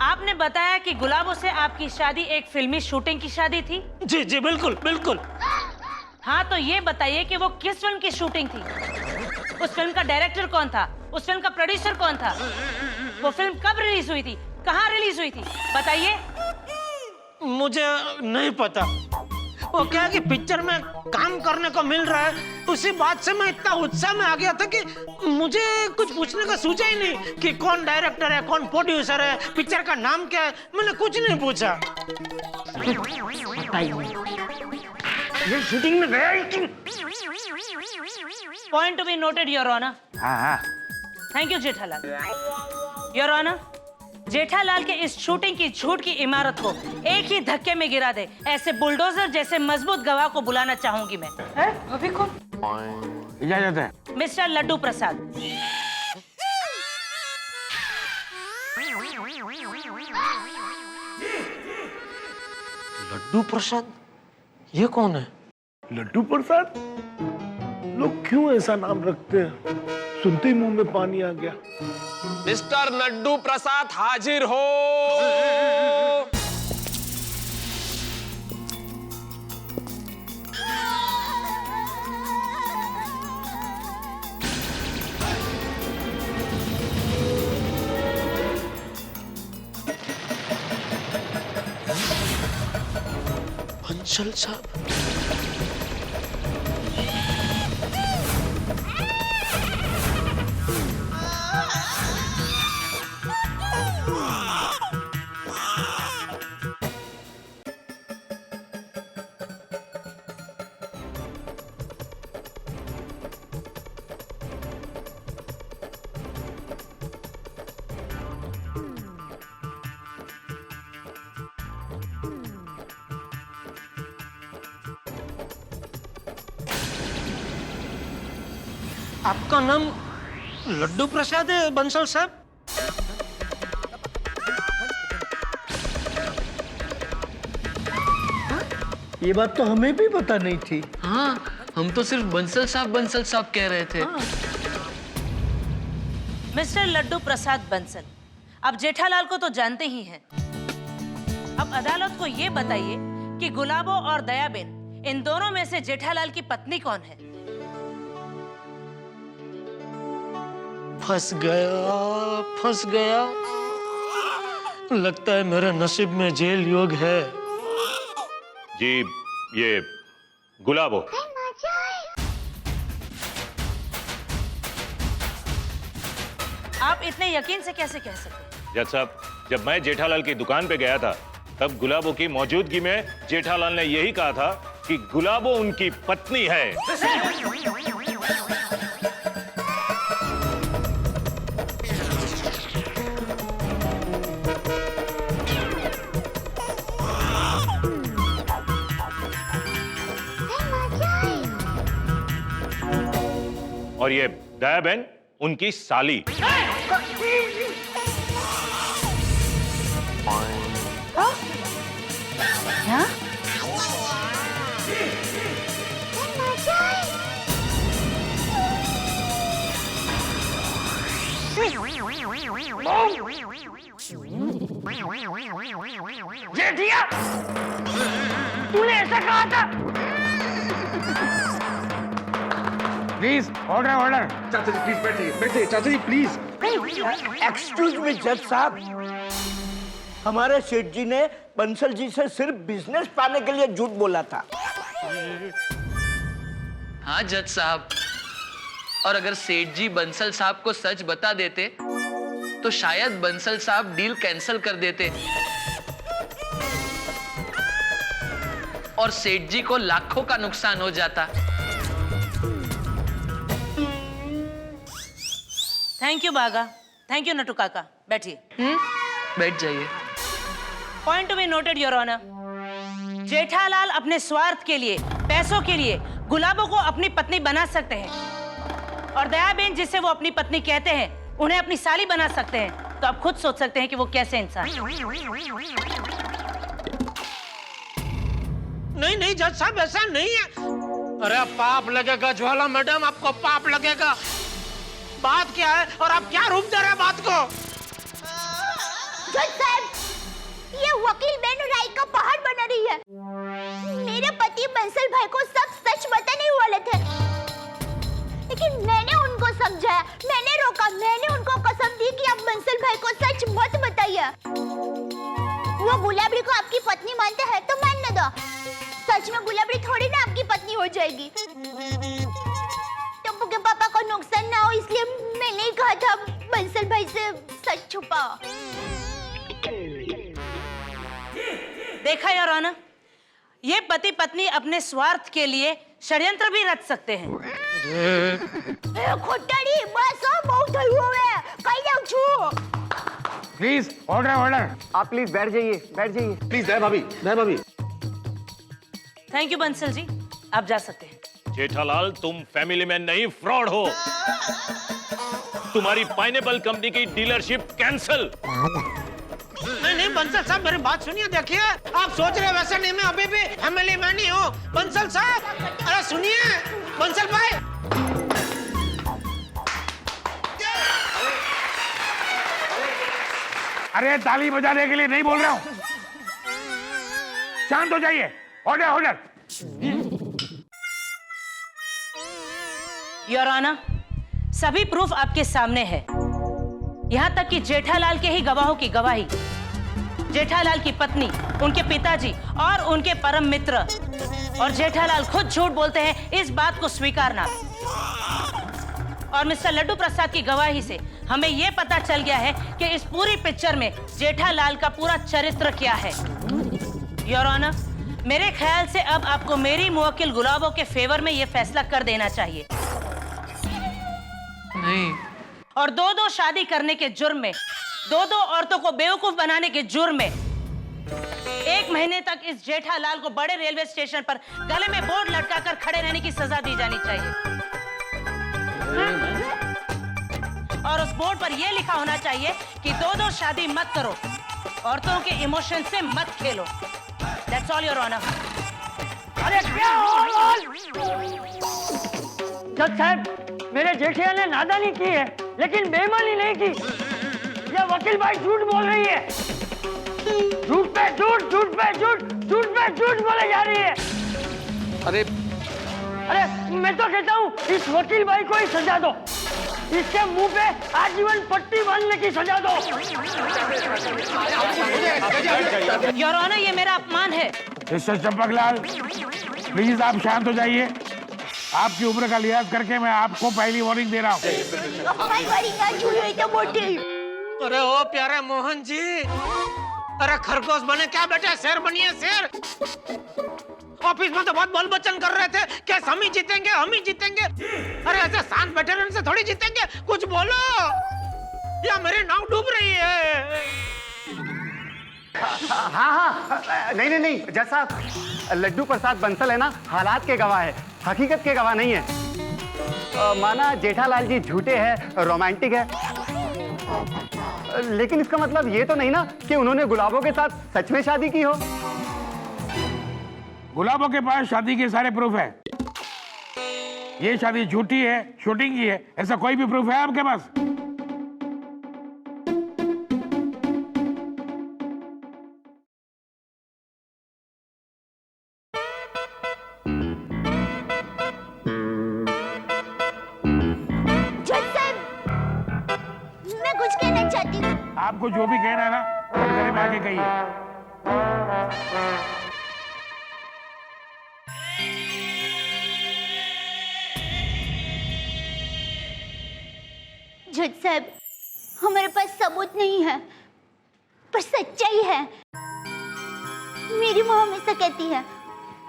G: आपने बताया कि गुलाबों से आपकी शादी एक फिल्मी शूटिंग की शादी थी।
H: जी जी बिल्कुल बिल्कुल।
G: हाँ तो ये बताइए कि वो किस फिल्म की शूटिंग थी? उस फिल्म का डायरेक्टर कौन था? उस फिल्म का प्रोड्यूसर कौन था? वो फिल्म कब रिलीज हुई थी? कहाँ रिलीज हुई थी? बताइए।
H: मुझे नहीं पता। वो क्या है कि पिक्चर में काम करने को मिल रहा है, उसी बात से मैं इतना उत्साह में आ गया था कि मुझे कुछ पूछने का सूझा ही नहीं कि कौन डायरेक्टर है, कौन प्रोड्यूसर है, पिक्चर का नाम क्या है। मैंने कुछ नहीं पूछा।
G: ये शूटिंग में गया ही क्यों? Point to be noted your honour.
C: हाँ।
G: Thank you Jethalal. Your honour, Jethalal के इस शूटिंग की झूठ की इमारत को एक ही धक्के में गिरा दे, ऐसे बुलडोजर जैसे मजबूत गवाह को बुलाना चाहूंगी मैं।
K: अभी कौन?
C: इजाजत है।
G: मिस्टर लड्डू प्रसाद।
H: लड्डू प्रसाद? ये कौन है?
L: लड्डू प्रसाद? लोग क्यों ऐसा नाम रखते हैं? सुनते ही मुंह में पानी आ गया।
E: मिस्टर लड्डू प्रसाद हाजिर हो।
H: बंसल साहब, आपका नाम लड्डू प्रसाद है बंसल साहब? ये बात तो हमें भी पता नहीं थी।
J: हाँ, हम तो सिर्फ बंसल साहब कह रहे थे।
G: मिस्टर लड्डू प्रसाद बंसल, आप जेठालाल को तो जानते ही हैं। अब अदालत को ये बताइए कि गुलाबो और दयाबेन, इन दोनों में से जेठालाल की पत्नी कौन है?
H: फंस गया। लगता है मेरे नसीब में जेल योग है।
P: जी, ये गुलाबो।
G: आप इतने यकीन से कैसे कह सकते हैं?
P: जज साहब, जब मैं जेठालाल की दुकान पे गया था तब गुलाबो की मौजूदगी में जेठालाल ने यही कहा था कि गुलाबो उनकी पत्नी है। और ये दयाबेन उनकी साली।
B: जेठिया, तूने ऐसा कहा था?
C: Please order.
A: चाचा जी प्लीज बैठिए चाचा जी प्लीज।
H: एक्सक्यूज मी जज साहब, हमारे सेठ जी ने बंसल जी से सिर्फ बिजनेस पाने के लिए झूठ बोला था।
J: हाँ जज साहब, और अगर सेठ जी बंसल साहब को सच बता देते तो शायद बंसल साहब डील कैंसिल कर देते और सेठ जी को लाखों का नुकसान हो जाता।
G: Thank you Bagha, thank you Natu काका। बैठिए।
J: बैठ जाइए।
G: Point to be noted your honour, Jethalal अपने स्वार्थ के लिए, पैसों के लिए गुलाबों को अपनी पत्नी बना सकते हैं और दयाबेन, जिसे वो अपनी पत्नी कहते हैं, उन्हें अपनी साली बना सकते हैं। तो आप खुद सोच सकते हैं कि वो कैसे इंसान है।
H: नहीं जज साहब, ऐसा नहीं है। अरे पाप लगेगा ज्वाला मैडम, आपको पाप लगेगा। बात क्या है और आप क्या रूप दे रहे हैं बात को?
I: जज साहब, ये वकील बेनू राय का पहाड़ बना रही है। मेरे पति बंसल भाई को सब सच बताने वाले थे, लेकिन मैंने उनको समझाया, मैंने रोका, मैंने उनको कसम दी कि आप बंसल भाई को सच मत बताइए। वो गुलाबड़ी को आपकी पत्नी मानते हैं तो मानने दो। सच में गुलाबड़ी थोड़ी ना आपकी पत्नी हो जाएगी। टप्पू के पापा को नुकसान ना हो इसलिए मैंने ही कहा था बंसल भाई से सच छुपा।
G: देखा योर ऑनर, ये पति पत्नी अपने स्वार्थ के लिए षड्यंत्र भी रच सकते हैं।
I: खोटाड़ी बस बहुत हुए कहीं जाऊं छू।
C: Please order.
D: आप प्लीज बैठ जाइए
A: प्लीज दया भाभी।
G: थैंक यू बंसल जी, आप जा सकते हैं।
P: जेठालाल, तुम फैमिली मैन नहीं, फ्रॉड हो। तुम्हारी पाइनएप्पल कंपनी की डीलरशिप कैंसिल।
H: नहीं बंसल साहब, मेरी बात सुनिए। देखिए, आप सोच रहे वैसे नहीं, मैं अभी भी फैमिली मैन ही हूँ। बंसल साहब, अरे सुनिए बंसल भाई।
C: अरे ताली बजाने के लिए नहीं बोल रहा हूं। शांत हो जाइए। Order order.
G: योर ऑनर, सभी प्रूफ आपके सामने है, यहाँ तक कि जेठालाल के ही गवाहों की गवाही, जेठालाल की पत्नी, उनके पिताजी और उनके परम मित्र, और जेठालाल खुद झूठ बोलते हैं इस बात को स्वीकारना। और मिस्टर लड्डू प्रसाद की गवाही से हमें यह पता चल गया है कि इस पूरी पिक्चर में जेठालाल का पूरा चरित्र क्या है। योर ऑनर, मेरे ख्याल से अब आपको मेरी मुवक्किल गुलाबो के फेवर में यह फैसला कर देना चाहिए।
J: नहीं।
G: और दो शादी करने के जुर्म में, दो औरतों को बेवकूफ बनाने के जुर्म में 1 महीने तक इस जेठालाल को बड़े रेलवे स्टेशन पर गले में बोर्ड लटकाकर खड़े रहने की सजा दी जानी चाहिए। और उस बोर्ड पर यह लिखा होना चाहिए कि दो शादी मत करो, औरतों के इमोशन से मत खेलो। That's all, Your Honor.
B: अरे क्या जज साहब, मेरे जेठिया ने नादानी की है लेकिन बेईमानी नहीं की। ये वकील भाई झूठ बोल रही है, झूठ पे झूठ, झूठ पे झूठ, झूठ पे झूठ बोले जा रही है।
E: अरे
B: मैं तो कहता हूँ इस वकील भाई को ही सजा दो, इसके मुंह पे आजीवन पट्टी बांधने की सजा दो।
G: योर ऑनर, ये मेरा अपमान है।
C: मिस्टर चंपकलाल, प्लीज आप शांत हो जाइए। आपकी उम्र का लिहाज करके मैं आपको पहली वार्निंग दे रहा हूँ।
H: अरे ओ प्यारे मोहन जी, अरे खरगोश बने क्या बेटे, शेर बनिए शेर। ऑफिस में तो बहुत बोल बच्चन कर रहे थे कि हम ही जीतेंगे, हम ही जीतेंगे। अरे ऐसे शांत बैठे रहने से थोड़ी जीतेंगे, कुछ बोलो या मेरी नाव डूब रही है।
D: हाँ, नहीं जज साहब, लड्डू प्रसाद बंसल है ना, हालात के गवाह है, हकीकत के गवाह नहीं है। माना जेठालाल जी झूठे हैं, रोमांटिक है, लेकिन इसका मतलब ये तो नहीं ना कि उन्होंने गुलाबों के साथ सच में शादी की हो।
C: गुलाबों के पास शादी के सारे प्रूफ है। ये शादी झूठी है, शूटिंग की है, ऐसा कोई भी प्रूफ है आपके पास?
I: मैं कुछ कहना चाहती हूँ।
C: आपको जो भी कहना है ना, घर में आके कहिए।
I: जज साहब, हमारे पास सबूत नहीं है पर सच्चाई है। मेरी माँ हमेशा कहती है,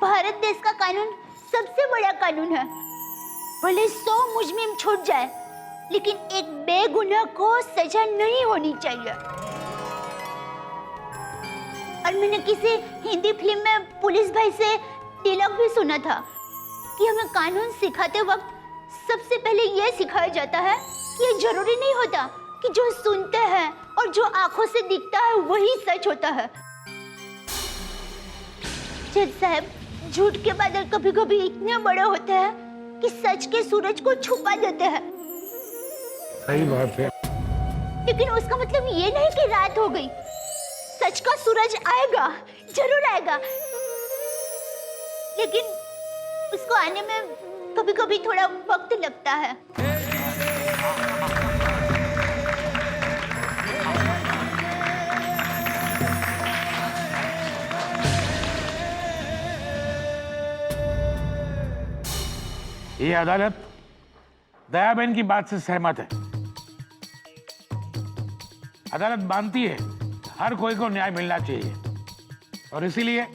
I: भारत देश का कानून सबसे बड़ा कानून है। भले 100 मुजरिम छूट जाए, लेकिन एक बेगुनाह को सजा नहीं होनी चाहिए। और मैंने किसी हिंदी फिल्म में पुलिस भाई से डायलॉग भी सुना था कि हमें कानून सिखाते वक्त सबसे पहले यह सिखाया जाता है कि ये जरूरी नहीं होता कि जो सुनते हैं और जो आंखों से दिखता है वही सच होता है। जज साहब, झूठ के बादल कभी-कभी इतने बड़े होते हैं कि सच के सूरज को छुपा देते हैं।
C: सही बात है।
I: लेकिन उसका मतलब ये नहीं कि रात हो गई। सच का सूरज आएगा, जरूर आएगा, लेकिन उसको आने में कभी-कभी थोड़ा वक्त लगता है।
C: ये अदालत दयाबेन की बात से सहमत है। अदालत मानती है हर कोई को न्याय मिलना चाहिए, और इसीलिए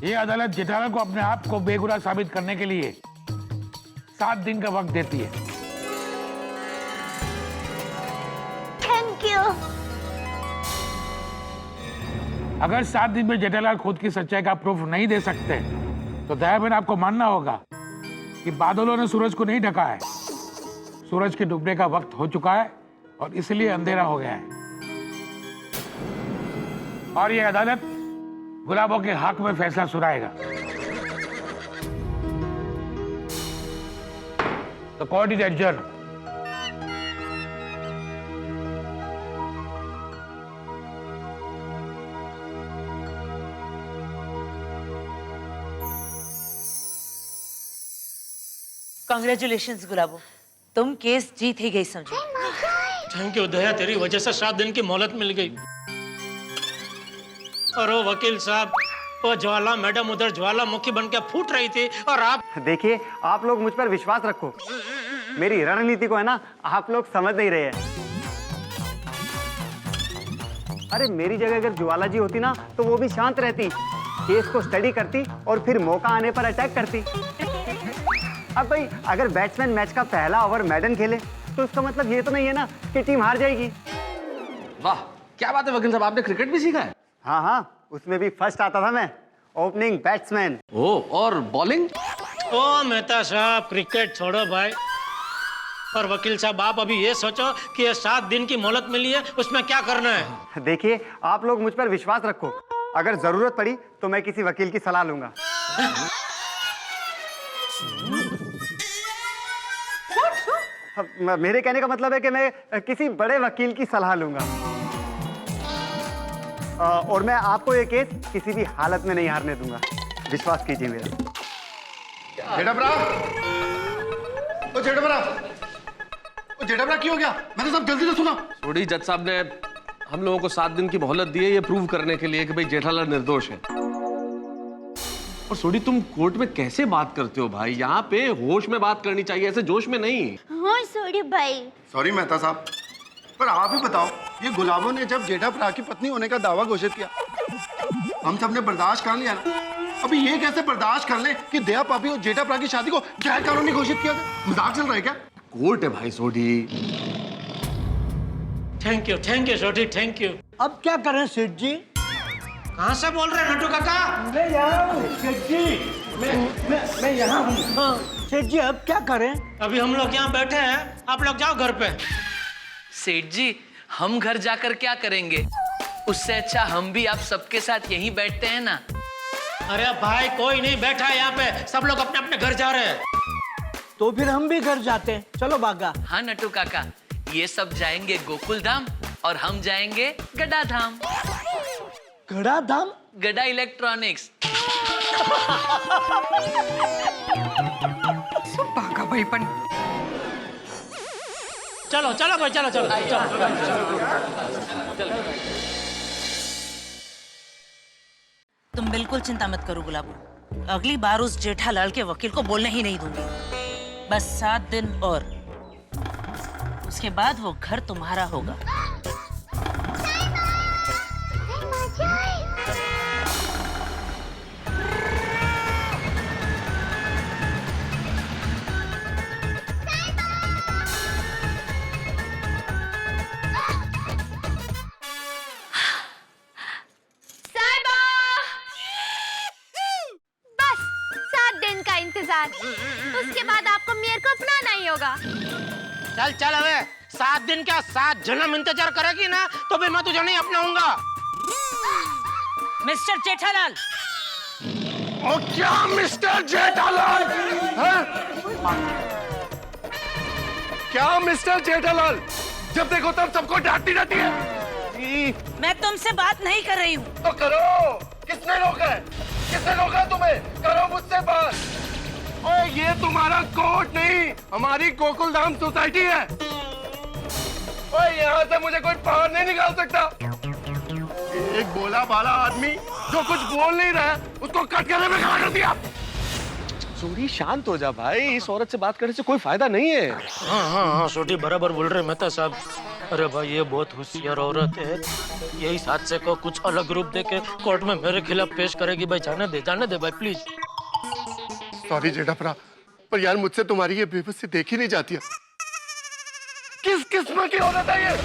C: ये अदालत जेठालाल को अपने आप को बेगुनाह साबित करने के लिए 7 दिन का वक्त देती है।
I: Thank you.
C: अगर 7 दिन में जेठालाल खुद की सच्चाई का प्रूफ नहीं दे सकते तो दयाबेन आपको मानना होगा कि बादलों ने सूरज को नहीं ढका है। सूरज के डूबने का वक्त हो चुका है और इसलिए अंधेरा हो गया है। और ये अदालत गुलाबों के हक में फैसला सुनाएगा। The court is adjourned.
G: Congratulations Gulabo, तुम केस जीत ही गई समझो।
H: थैंक यू दया, तेरी वजह से 7 दिन की मोहलत मिल गई। और वो वकील साहब, वो ज्वाला मैडम उधर ज्वालामुखी बन के फूट रही थी और आप।
D: देखिए, आप लोग मुझ पर विश्वास रखो। मेरी रणनीति को है ना, आप लोग समझ नहीं रहे हैं। अरे मेरी जगह अगर ज्वाला जी होती ना, तो वो भी शांत रहती, केस को स्टडी करती और फिर मौका आने पर अटैक करती। अब भाई, अगर बैट्समैन मैच का पहला ओवर मैडन खेले तो इसका मतलब ये तो नहीं है ना कि टीम हार जाएगी।
E: वाह, क्या बात है वकील साहब, आपने क्रिकेट भी सीखा है?
D: हाँ हाँ, उसमें भी फर्स्ट आता था मैं, ओपनिंग बैट्समैन।
E: ओ, और बॉलिंग?
H: ओ मेहता साहब, क्रिकेट छोड़ो भाई। और वकील साहब, आप अभी ये सोचो कि ये 7 दिन की मोहलत मिली है, उसमें क्या करना है।
D: देखिए, आप लोग मुझ पर विश्वास रखो, अगर जरूरत पड़ी तो मैं किसी वकील की सलाह लूंगा। मेरे कहने का मतलब है कि मैं किसी बड़े वकील की सलाह लूंगा। और मैं आपको ये केस किसी भी हालत में नहीं हारने दूंगा, विश्वास कीजिए मेरा।
M: जेठाभरा, ओ जेठाभरा, ओ जेठाभरा, क्या हो गया? मैंने सब जल्दी से सुना।
E: थोड़ी जज साहब ने हम लोगों को 7 दिन की मोहलत दी है ये प्रूव करने के लिए कि भाई जेठालाल निर्दोष है। और सोडी, तुम कोर्ट में कैसे बात करते हो भाई? यहाँ पे होश में बात करनी चाहिए, ऐसे जोश में नहीं।
I: हाँ सोडी भाई।
M: सॉरी मेहता साहब, पर आप ही बताओ, ये गुलाबों ने जब जेठाभरा की पत्नी होने का दावा घोषित किया, हम सब ने बर्दाश्त कर लिया ना। अभी ये कैसे बर्दाश्त कर ले कि दया पापी और जेठाभरा की शादी को गैर कानूनी घोषित किया? मजाक चल रहा है क्या?
E: कोर्ट है भाई Sodhi.
H: Thank you Sodhi, thank you.
B: अब क्या करें सेठ जी?
H: कहाँ से बोल रहे हैं नटू काका?
B: मैं यहाँ हूँ सेठ जी, मैं यहाँ हूँ। हाँ सेठ जी, अब क्या करें?
H: अभी हम लोग यहाँ बैठे हैं, आप लोग जाओ घर पे।
J: सेठ जी, हम घर जाकर क्या करेंगे? उससे अच्छा हम भी आप सबके साथ यहीं बैठते हैं ना।
H: अरे भाई, कोई नहीं बैठा है यहाँ पे, सब लोग अपने अपने घर जा रहे हैं।
B: तो फिर हम भी घर जाते हैं, चलो बागा।
J: हाँ नटू काका, ये सब जाएंगे गोकुल धाम और हम जाएंगे गड्ढा धाम।
B: गड़ा धाम?
J: गड्ढा इलेक्ट्रॉनिक्स।
N: बागा भाई पण।
H: चलो चलो भाई, चलो चलो चलो।
G: तुम बिल्कुल चिंता मत करो गुलाबो, अगली बार उस जेठालाल के वकील को बोलने ही नहीं दूंगी। बस 7 दिन और, उसके बाद वो घर तुम्हारा होगा।
F: उसके बाद आपको मेरे को अपनाना ही होगा।
H: चल चल, अबे 7 दिन क्या 7 जन्म इंतजार करेगी ना, तो फिर मैं तुझे नहीं अपनाऊंगा।
G: मिस्टर जेठालाल।
C: ओ क्या मिस्टर जेठालाल? क्या मिस्टर जेठालाल? जब देखो तब सबको डांटती रहती है।
G: मैं तुमसे बात नहीं कर रही हूँ।
C: तो करो, किसने रोका है? किसने रोका तुम्हें? करो मुझसे बात। ओए, ये तुम्हारा कोर्ट नहीं, हमारी गोकुल धाम सोसाइटी है। ओए, यहाँ से मुझे कोई बाहर नहीं निकाल सकता। एक बोला बाला आदमी जो कुछ बोल नहीं रहा है, उसको कटघरे में खड़ा कर दिया।
E: सोडी, शांत हो जा भाई, इस औरत से बात करने से कोई फायदा नहीं है।
H: हाँ, छोटी बराबर बोल रहे मेहता साहब। अरे भाई, ये बहुत होशियार औरत है, यही हादसे को कुछ अलग रूप देके कोर्ट में मेरे खिलाफ पेश करेगी। भाई जाने दे भाई प्लीज।
M: सॉरी जेठाभरा, पर यार मुझसे तुम्हारी ये बेबसी देखी नहीं जाती है। किस किस्म की औरत है ये?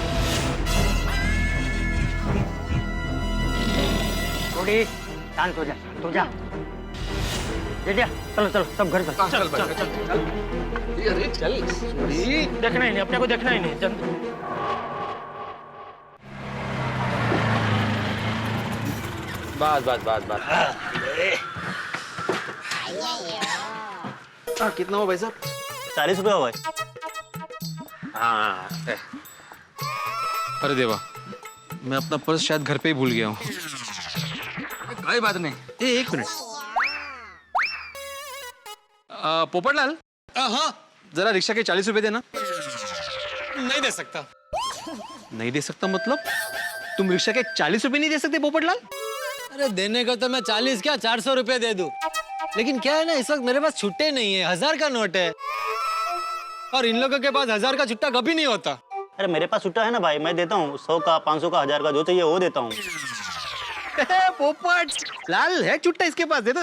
D: थोड़ी शांत हो जा, तो जा। चलो चलो, सब घर चल।
H: चल चल चल।
E: अरे चल सोडी,
H: देखना ही नहीं, अपने को देखना ही नहीं।
E: बस। कितना हो भाई साहब?
D: 40 रुपये हो भाई।
E: हाँ।
Q: अरे देवा, मैं अपना पर्स शायद घर पे ही भूल गया हूँ। कोई बात नहीं, एक मिनट। पोपटलाल।
M: हाँ
Q: जरा रिक्शा के 40 रुपए देना।
O: नहीं दे सकता।
Q: नहीं दे सकता मतलब? तुम रिक्शा के 40 रुपए नहीं दे सकते पोपटलाल?
O: अरे देने को तो मैं 40 क्या 400 रुपए दे दूं, लेकिन क्या है ना, इस वक्त मेरे पास छुट्टे नहीं है, 1000 का नोट है और इन लोगों के पास 1000 का छुट्टा कभी नहीं होता।
D: अरे मेरे पास छुट्टा है ना भाई, मैं देता हूँ 100 का, 500 का, 1000 का, जो चाहिए वो देता हूँ।
Q: पोपट लाल है छुट्टा इसके पास, दे दो।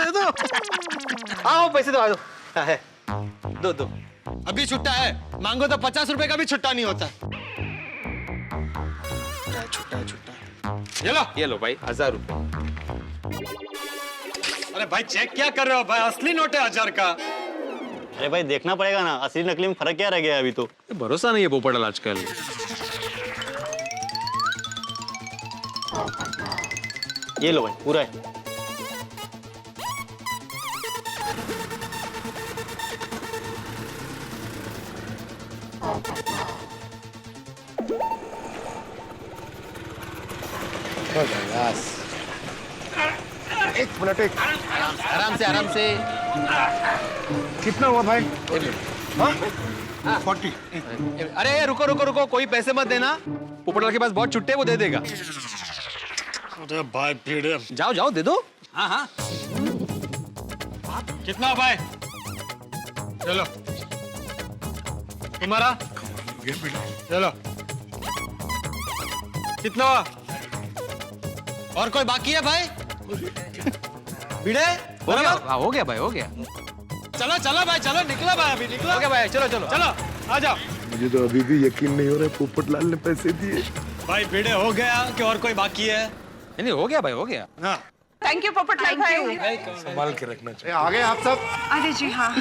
Q: आओ पैसे दो, है दो।
O: अभी छुट्टा है, मांगो तो 50 रुपए का भी छुट्टा नहीं होता।
Q: छुट्टा ये लो भाई 1000 रुपए।
O: अरे भाई चेक क्या कर रहे हो भाई, असली नोट है 1000 का।
D: अरे भाई देखना पड़ेगा ना, असली नकली में फर्क क्या रह गया अभी तो।
Q: भरोसा नहीं है पोपटलाल आजकल।
D: ये लो भाई पूरा है।
L: एक मिनट, एक
Q: आराम से।
L: कितना हुआ भाई? 40।
Q: अरे रुको, कोई पैसे मत देना। पोपटलाल के पास बहुत छुट्टे, वो दे देगा।
H: अरे भाई भीड़,
Q: जाओ दे दो।
O: हाँ। कितना भाई? चलो तुम्हारा, चलो कितना हुआ? और कोई बाकी है भाई? भिड़े
Q: हो गया भाई, हो गया।
O: चलो भाई, चलो निकलो भाई, अभी निकलो।
Q: ओके भाई, चलो
O: आ जाओ।
L: मुझे तो अभी भी यकीन नहीं हो रहा है पोपटलाल ने पैसे दिए।
O: भाई भिड़े हो गया कि और कोई बाकी है?
Q: नहीं हो गया भाई, हो गया।
O: हाँ
N: थैंक यू पोपटलाल भाई।
L: संभाल के रखना चाहिए।
M: आ गए आप सब?
N: अरे जी हाँ।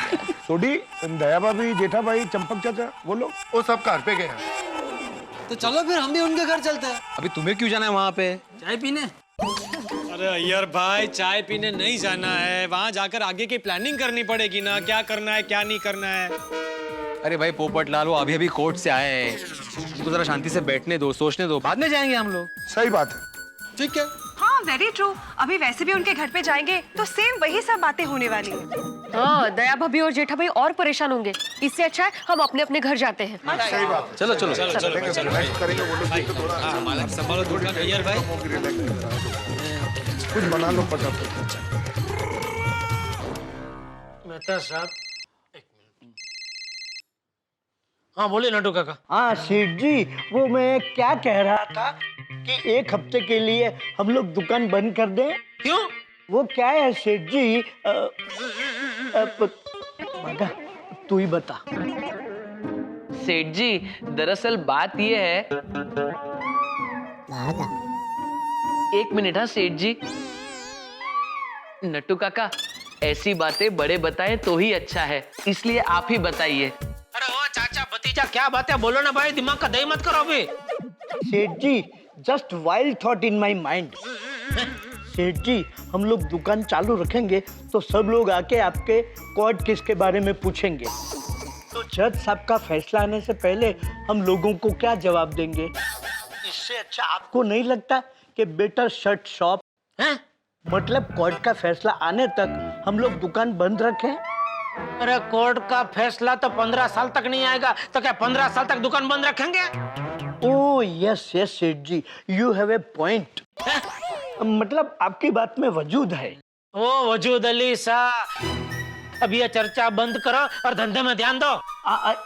L: सोडी, दया भाभी, जेठा भाई, चंपक चाचा, वो लोग
M: वो सब घर पे गए।
O: तो चलो फिर हम भी उनके घर चलते हैं।
Q: अभी तुम्हें क्यों जाना है वहाँ पे?
O: चाय पीने? अरे यार भाई, चाय पीने नहीं जाना है, वहाँ जाकर आगे की प्लानिंग करनी पड़ेगी ना, क्या करना है क्या नहीं करना है।
Q: अरे भाई पोपटलाल, वो अभी कोर्ट से आए हैं, उनको जरा शांति से बैठने दो, सोचने दो, बाद में जाएंगे हम लोग।
L: सही बात है।
O: ठीक है।
N: हाँ वेरी ट्रू। अभी वैसे भी उनके घर पे जाएंगे तो सेम वही सब बातें होने वाली हैं।
R: हाँ, दया भाभी और जेठा भाई और परेशान होंगे, इससे अच्छा है हम अपने अपने घर जाते हैं।
L: सही बात है।
Q: चलो
L: करेंगे वो लोग तो थोड़ा
O: संभालो थोड़ा यार भाई,
L: कुछ बना लो फटाफट।
H: मेहता साहब एक मिनट। हाँ बोलिए नटू काका।
B: हाँ सेठ जी, वो मैं क्या कह रहा था कि 1 हफ्ते के लिए हम लोग दुकान बंद कर दें।
H: क्यों?
B: वो क्या है सेठ जी, तू ही बता।
J: सेठ जी दरअसल बात ये है, एक मिनट। हाँ सेठ जी, नट्टू काका ऐसी बातें बड़े बताएं तो ही अच्छा है, इसलिए आप ही बताइए।
H: अरे ओ चाचा भतीजा, क्या बात है, बोलो ना भाई, दिमाग का दही मत करो अभी।
B: सेठ जी, just wild thought in my mind. सेठ जी, हम लोग दुकान चालू रखेंगे तो सब लोग आके आपके कोर्ट केस के बारे में पूछेंगे, तो जज साहब का फैसला आने से पहले हम लोगों को क्या जवाब देंगे? इससे अच्छा आपको नहीं लगता कि बेटर शट शॉप है? मतलब कोर्ट का फैसला आने तक हम लोग दुकान बंद रखें।
H: अरे कोर्ट का फैसला तो 15 साल तक नहीं आएगा, तो क्या 15 साल तक दुकान बंद रखेंगे?
B: Oh yes yes Seth ji, you have a point. मतलब आपकी बात में वजूद है।
H: ओ वजूद अली साहब, अब ये चर्चा बंद करो और धंधे में ध्यान दो।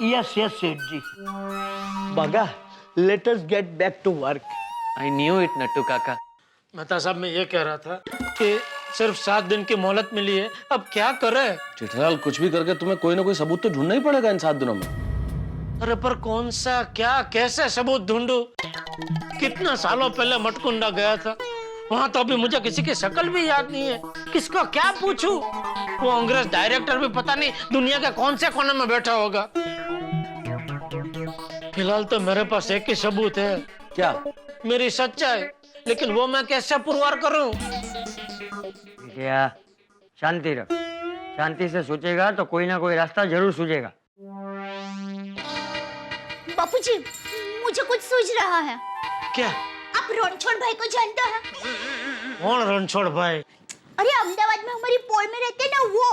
B: Yes yes Seth ji. Bagha, let us get back to work.
J: I knew it Nattu काका।
H: मेहता साहब, मैं ये कह रहा था कि सिर्फ 7 दिन की मोहलत मिली है, अब क्या करें?
E: जेठालाल, कुछ भी करके तुम्हें कोई ना कोई सबूत तो ढूंढना ही पड़ेगा इन 7 दिनों में।
H: अरे पर कौन सा, क्या, कैसे सबूत ढूंढूं? कितना सालों पहले मटकुंडा गया था, वहां तो अभी मुझे किसी की शक्ल भी याद नहीं है, किसको क्या पूछूं? वो अंग्रेज डायरेक्टर भी पता नहीं दुनिया के कौन से कोने में बैठा होगा। फिलहाल तो मेरे पास एक ही सबूत है।
E: क्या?
H: मेरी सच्चाई, लेकिन वो मैं कैसे पुरवार करूं?
B: क्या? शांति रख, शांति से सोचेगा तो कोई ना कोई रास्ता जरूर सूझेगा।
I: बापूजी, मुझे कुछ सूझ रहा है।
H: क्या?
I: आप रणछोड़ भाई को जानते हैं?
H: कौन रणछोड़ भाई?
I: अरे अहमदाबाद में हमारी पोल में रहते ना वो।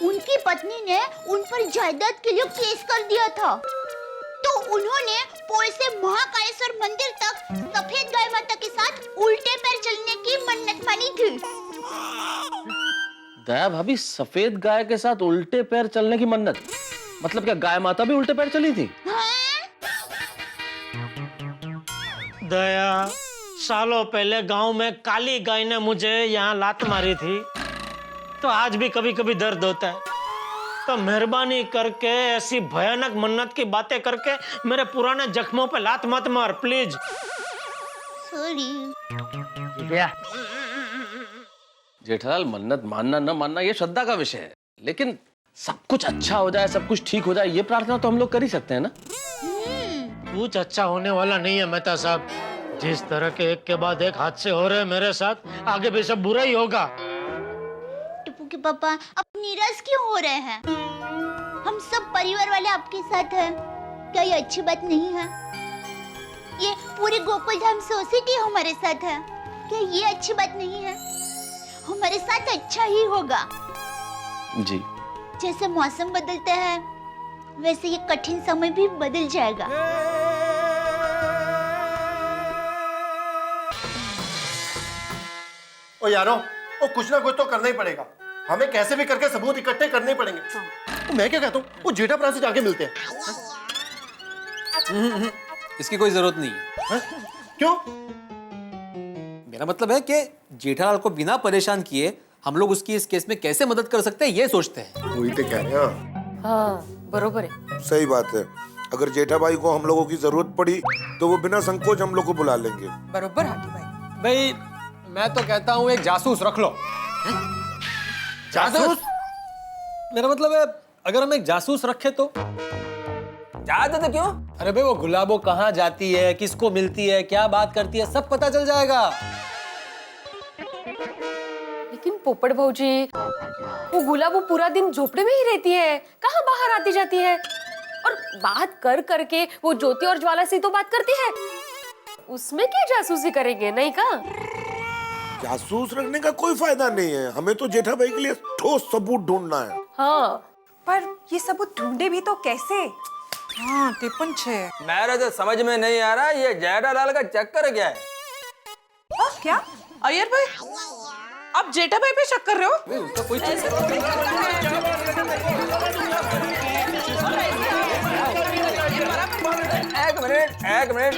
I: उनकी पत्नी ने उन पर जायदाद के लिए केस कर दिया था, तो उन्होंने पोल से महाकालेश्वर मंदिर तक सफेद गाय माता के साथ उल्टे पैर चलने की मन्नत मानी थी।
E: दया भाभी, सफेद गाय के साथ उल्टे पैर चलने की मन्नत, मतलब क्या गाय माता भी उल्टे पैर चली थी?
H: दया, सालों पहले गांव में काली गाय ने मुझे यहाँ लात मारी थी, तो आज भी कभी कभी दर्द होता है। तो मेहरबानी करके ऐसी भयानक मन्नत की बातें करके मेरे पुराने जख्मों पे लात मत मार प्लीज।
I: सॉरी।
E: जेठालाल, मन्नत मानना न मानना ये श्रद्धा का विषय है, लेकिन सब कुछ अच्छा हो जाए, सब कुछ ठीक हो जाए, ये प्रार्थना तो हम लोग कर ही सकते हैं ना।
H: कुछ अच्छा होने वाला नहीं है मेहता साहब। जिस तरह के एक के बाद एक हादसे हो रहे हैं मेरे साथ, आगे भी सब बुरा ही होगा।
I: टिप्पू के पापा, आप निराश क्यों हो रहे हैं? हम सब परिवार वाले आपके साथ हैं। क्या ये अच्छी बात नहीं है? ये पूरी गोकुलधाम सोसाइटी हमारे साथ है। क्या ये अच्छी बात नहीं है? हमारे साथ अच्छा ही होगा।
E: जी।
I: जैसे मौसम बदलते हैं, वैसे ये कठिन समय भी बदल जाएगा।
M: ओ यारो, ओ कुछ ना कुछ तो करना ही पड़ेगा। हमें कैसे भी करके सबूत इकट्ठे करने पड़ेंगे। तो मैं क्या कहता हूँ, वो जेठाप्रा से जाके मिलते हैं।
Q: इसकी कोई जरूरत नहीं है।
M: क्यों?
Q: मेरा मतलब है कि जेठालाल को बिना परेशान किए हम लोग उसकी इस केस में कैसे मदद कर सकते हैं, ये सोचते हैं।
L: वही तो कह रहे हैं।
R: हाँ, बरोबर है।
L: सही बात है। अगर जेठा भाई को हम लोगों की जरूरत पड़ी तो वो बिना संकोच हम लोग को बुला लेंगे।
K: बरोबर हाथी भाई।
O: भाई मैं तो कहता हूँ एक जासूस रख लो।
M: जासूस?
O: मेरा मतलब है अगर हम एक जासूस रखे तो।
Q: ज्यादा तो क्यों?
O: अरे भाई वो गुलाबो कहाँ जाती है, किसको मिलती है, क्या बात करती है, सब पता चल जाएगा।
R: लेकिन पोपट भाऊजी, वो गुलाबो पूरा दिन झोपड़े में ही रहती है, कहाँ बाहर आती जाती है? और बात कर करके वो ज्योति और ज्वाला से तो बात करती है, उसमें क्या जासूसी करेंगे, नहीं का?
L: जासूस रखने का कोई फायदा नहीं है। हमें तो जेठा भाई के लिए ठोस सबूत ढूंढना है।
R: हाँ,
N: पर ये सबूत ढूंढे भी तो कैसे?
K: हाँ, टिप्पण छे।
Q: मेरे तो समझ में नहीं आ रहा ये जेठालाल का चक्कर क्या है।
K: क्या अय्यर भाई, आप जेठा भाई पे शक कर रहे हो?
Q: उसका कोई एक मिनट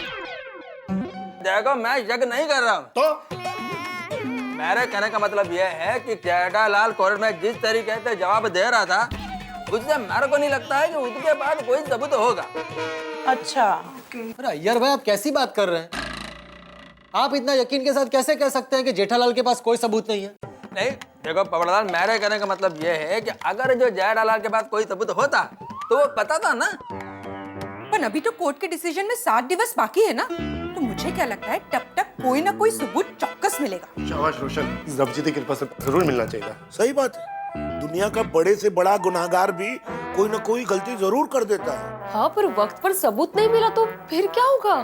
Q: देखो, मैं शक नहीं कर रहा हूँ।
M: तो
Q: मेरे कहने का मतलब यह है कि जेठालाल कोर्ट में जिस तरीके से जवाब दे रहा था, उससे मेरे को नहीं लगता है कि उसके बाद कोई सबूत होगा।
K: अच्छा।
O: अरे अय्यर भाई, आप कैसी बात कर रहे हैं? आप इतना यकीन के साथ कैसे कह सकते हैं कि जेठालाल के पास कोई सबूत नहीं है?
Q: नहीं देखो पवड़लाल, मेरे कहने का मतलब यह है कि अगर जो जेठालाल के पास कोई सबूत होता तो वो पता था ना।
K: पर अभी तो कोर्ट के डिसीजन में 7 दिवस बाकी है ना, तो मुझे क्या लगता है तब तक कोई ना कोई सबूत चौक्कस मिलेगा।
M: शाबाश रोशन, रब जी की कृपा से जरूर मिलना चाहिए।
L: सही बात है। दुनिया का बड़े से बड़ा गुनाहगार भी कोई ना कोई गलती जरूर कर देता है।
R: हाँ, पर वक्त पर सबूत नहीं मिला तो फिर क्या होगा?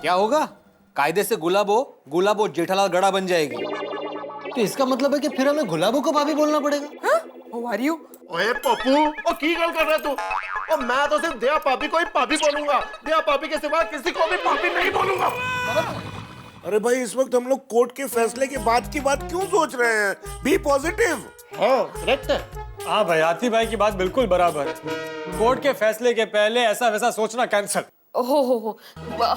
O: क्या होगा? कायदे से गुलाबो जेठालाल गड़ा बन जाएगी। तो इसका मतलब है कि फिर हमें गुलाबो को भाभी बोलना पड़ेगा।
K: How are you?
M: ओए पप्पू, ओ की गल कर रहा तू? ओ मैं तो सिर्फ दया पापी को ही पापी बोलूंगा। दया पापी के सिवा किसी को भी पापी नहीं बोलूंगा।
L: अरे भाई, इस वक्त हम लोग कोर्ट के फैसले के बाद की बात क्यों सोच रहे हैं? B positive.
M: हाँ, करेक्ट है।
O: हाँ भाई, हाथी भाई की बात बिल्कुल बराबर है। कोर्ट के फैसले के पहले ऐसा वैसा सोचना कैंसल।
R: हो,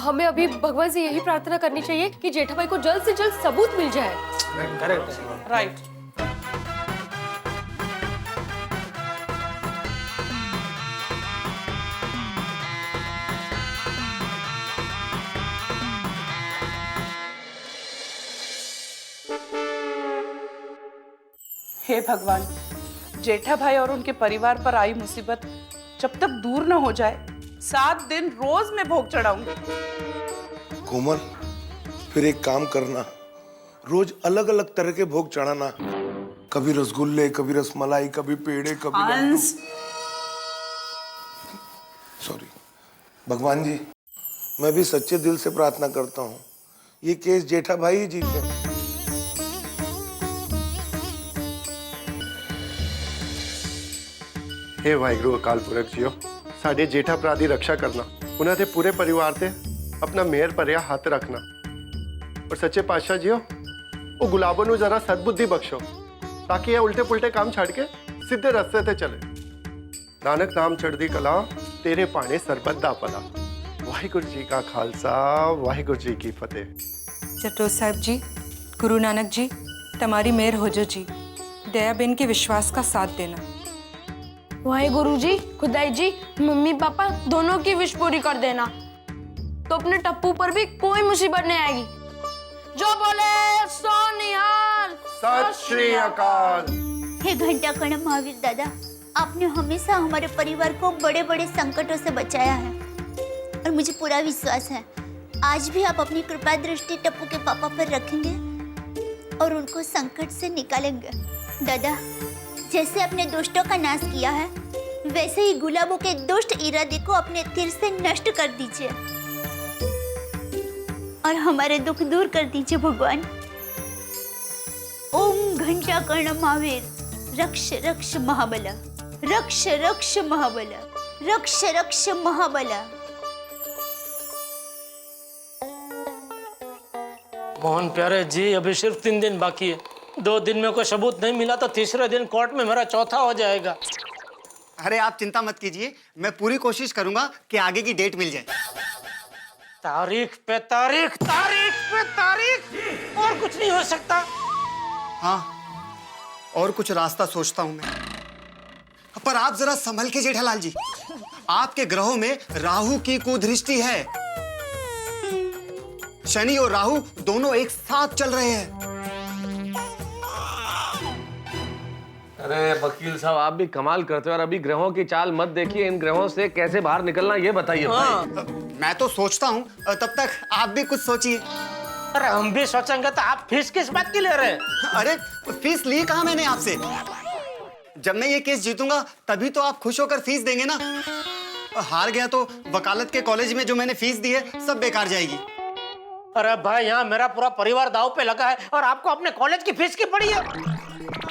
R: हमें अभी भगवान से यही प्रार्थना करनी चाहिए कि जेठा भाई को जल्द से जल्द सबूत मिल जाए।
O: करेक्ट है।
K: राइट। हे भगवान, जेठा भाई और उनके परिवार पर आई मुसीबत जब तक दूर न हो जाए, 7 दिन रोज मैं भोग चढ़ाऊंगी।
L: कोमल, फिर एक काम करना, रोज अलग अलग तरह के भोग चढ़ाना। कभी रसगुल्ले, कभी रसमलाई, कभी पेड़े, कभी लड्डू। सॉरी भगवान जी, मैं भी सच्चे दिल से प्रार्थना करता हूँ ये केस जेठा भाई ही जीते।
M: हे वाहिगुरु अकाल पुरख जियो साडे जेठा भरा दी रक्षा करना उन्हां दे पूरे परिवार ते अपना मेहर भरिया हाथ रखना और सच्चे पातशाह जियो वो गुलाबों नू जरा सद्बुद्धि बख्शो ताकि ये उल्टे पुल्टे काम छड़ के सीधे रास्ते ते चले। नानक नाम चढ़दी कला तेरे पाने सरबत दा पला। वाहिगुरु जी का खालसा वाहिगुरु जी की फतेह।
N: चटोर साहब जी, गुरु नानक जी, तमारी मेहर हो जो जी, दया बेन के विश्वास का साथ देना।
R: वाहेगुरु जी, खुदाई जी, मम्मी पापा दोनों की विश पूरी कर देना, तो अपने टप्पू पर भी कोई मुसीबत नहीं आएगी। जो बोले सो निहाल।
M: सत श्री अकाल।
I: हे घंटा कर्ण महावीर दादा, आपने हमेशा हमारे परिवार को बड़े बड़े संकटों से बचाया है और मुझे पूरा विश्वास है आज भी आप अपनी कृपा दृष्टि टप्पू के पापा पर रखेंगे और उनको संकट से निकालेंगे। दादा, जैसे अपने दुष्टों का नाश किया है वैसे ही गुलाबों के दुष्ट इरादे को अपने तीर से नष्ट कर दीजिए और हमारे दुख दूर कर दीजिए भगवान। ओम घंटा कर्ण महावीर रक्ष रक्ष महाबल, रक्ष रक्ष महाबल, रक्ष रक्ष महाबल।
H: मोहन प्यारे जी, अभी सिर्फ 3 दिन बाकी है। 2 दिन में कोई सबूत नहीं मिला तो तीसरे दिन कोर्ट में मेरा चौथा हो जाएगा।
D: अरे आप चिंता मत कीजिए, मैं पूरी कोशिश करूंगा कि आगे की डेट मिल जाए।
H: तारीख पे तारीख, तारीख पे तारीख, और कुछ नहीं हो सकता।
D: हाँ, और कुछ रास्ता सोचता हूं मैं, पर आप जरा संभल के जेठालाल जी, आपके ग्रहों में राहु की कुदृष्टि है। शनि और राहु दोनों एक साथ चल रहे हैं।
E: अरे वकील साहब, आप भी कमाल करते हो और अभी ग्रहों की चाल मत देखिए। इन ग्रहों से कैसे बाहर निकलना ये बताइए।
D: मैं तो सोचता हूँ, तब तक आप भी कुछ सोचिए।
H: अरे हम भी सोचेंगे तो आप फीस किस बात की ले रहे हैं?
D: अरे फीस ली कहाँ मैंने आपसे? जब मैं ये केस जीतूंगा तभी तो आप खुश होकर फीस देंगे ना। हार गया तो वकालत के कॉलेज में जो मैंने फीस दी है सब बेकार जाएगी।
H: अरे भाई, यहाँ मेरा पूरा परिवार दाव पे लगा है और आपको अपने कॉलेज की फीस की पड़ी है।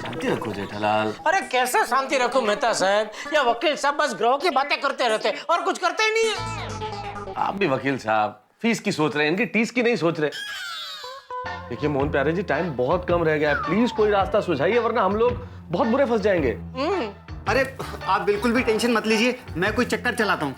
E: शांति रखो जेठालाल।
H: अरे कैसे शांति रखूं मेहता साहब? या वकील साहब बस ग्रहों की बातें करते रहते और कुछ करते ही नहीं है।
E: आप भी वकील साहब फीस की सोच रहे हैं, इनकी टीस की नहीं सोच रहे। देखिए मोहन प्यारे जी, टाइम बहुत कम रह गया है, प्लीज कोई रास्ता सुझाइए वरना हम लोग बहुत बुरे फंस जाएंगे।
D: अरे आप बिल्कुल भी टेंशन मत लीजिए, मैं कोई चक्कर चलाता हूँ।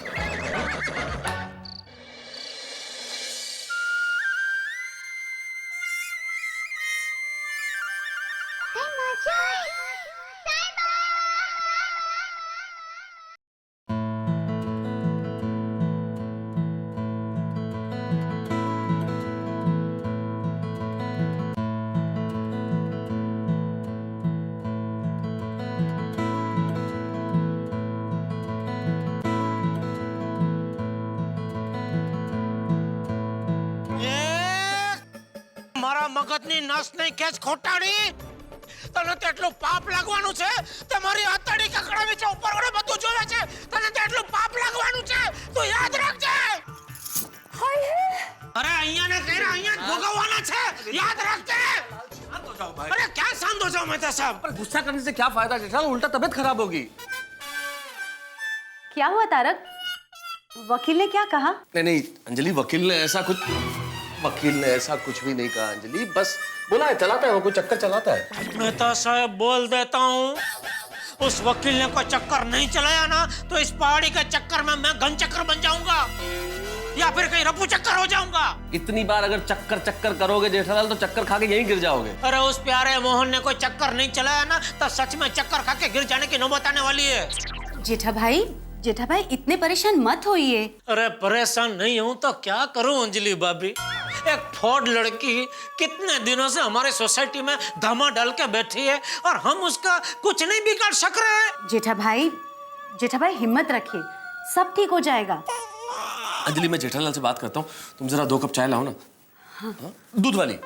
H: મારા મગજની નસ નહીં ખેંચ ખોટાડી, તને તેટલું પાપ લાગવાનું છે? તમારી હથેળી કકડાવી છે, ઉપર વડે બધું જોવે છે, તને તેટલું પાપ લાગવાનું છે, તું યાદ રાખજે। અરે અહીંયા ને કઈ અહીંયા ભોગવવાના છે, યાદ રાખજે। अरे क्या शांत हो जाओ मेहता साहब।
E: पर गुस्सा करने से क्या फायदा जेठालाल, उल्टा तबीयत खराब होगी।
N: क्या हुआ तारक? वकील ने क्या कहा?
E: नहीं नहीं अंजलि, वकील ने ऐसा कुछ भी नहीं कहा अंजलि, बस बोला है चलाता है वो, कोई चक्कर चलाता है।
H: मेहता साहब बोल देता हूँ, उस वकील ने कोई चक्कर नहीं चलाया ना तो इस पहाड़ी के चक्कर में मैं घन चक्कर बन जाऊंगा या फिर कहीं रफू चक्कर हो जाऊंगा।
E: इतनी बार अगर चक्कर चक्कर करोगे जेठालाल तो चक्कर खा के यहीं गिर जाओगे।
H: अरे उस प्यारे मोहन ने कोई चक्कर नहीं चलाया ना तो सच में चक्कर खा के गिर जाने की नौबत आने वाली है।
N: जेठा भाई इतने परेशान मत होइए।
H: अरे परेशान नहीं हूँ तो क्या करूँ अंजलि भाभी, एक फोर्ड लड़की कितने दिनों से हमारे सोसाइटी में धामा डाल के बैठी है और हम उसका कुछ नहीं बिगाड़ सक रहे हैं।
N: जेठा भाई हिम्मत रखिए, सब ठीक हो जाएगा।
E: अंजलि मैं जेठालाल से बात करता हूँ, तुम जरा 2 कप चाय लाओ ना। हाँ? दूध वाली।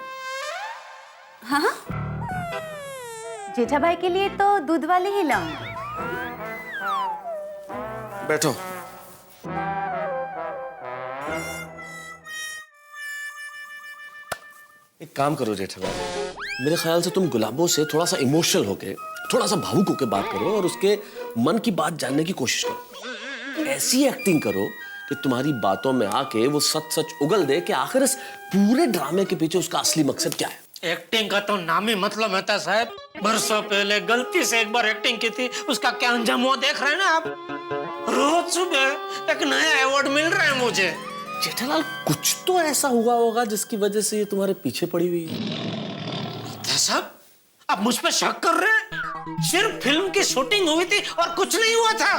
N: हाँ, जेठा भाई के लिए तो दूध वाली ही लाऊं।
E: बैठो। एक काम करो जेठालाल, मेरे ख्याल से तुम गुलाबों से थोड़ा सा इमोशनल होके थोड़ा सा भावुक होकर बात करो और उसके मन की बात जानने की कोशिश करो। ऐसी एक्टिंग करो कि तुम्हारी बातों में आके वो सच सच उगल दे कि आखिर इस पूरे ड्रामे के पीछे उसका असली मकसद क्या है।
H: एक्टिंग का तो नाम ही मतलब मेहता साहब। बरसों पहले गलती से एक बार एक्टिंग की थी, उसका क्या अंजाम हुआ देख रहे हैं ना आप। रोज सुबह एक नया अवार्ड मिल रहा है मुझे।
E: जेठालाल, कुछ तो ऐसा हुआ होगा जिसकी वजह से ये तुम्हारे पीछे पड़ी हुई है।
H: साहब, आप मुझ पर शक कर रहे हैं? सिर्फ फिल्म की शूटिंग हुई थी और कुछ नहीं हुआ था।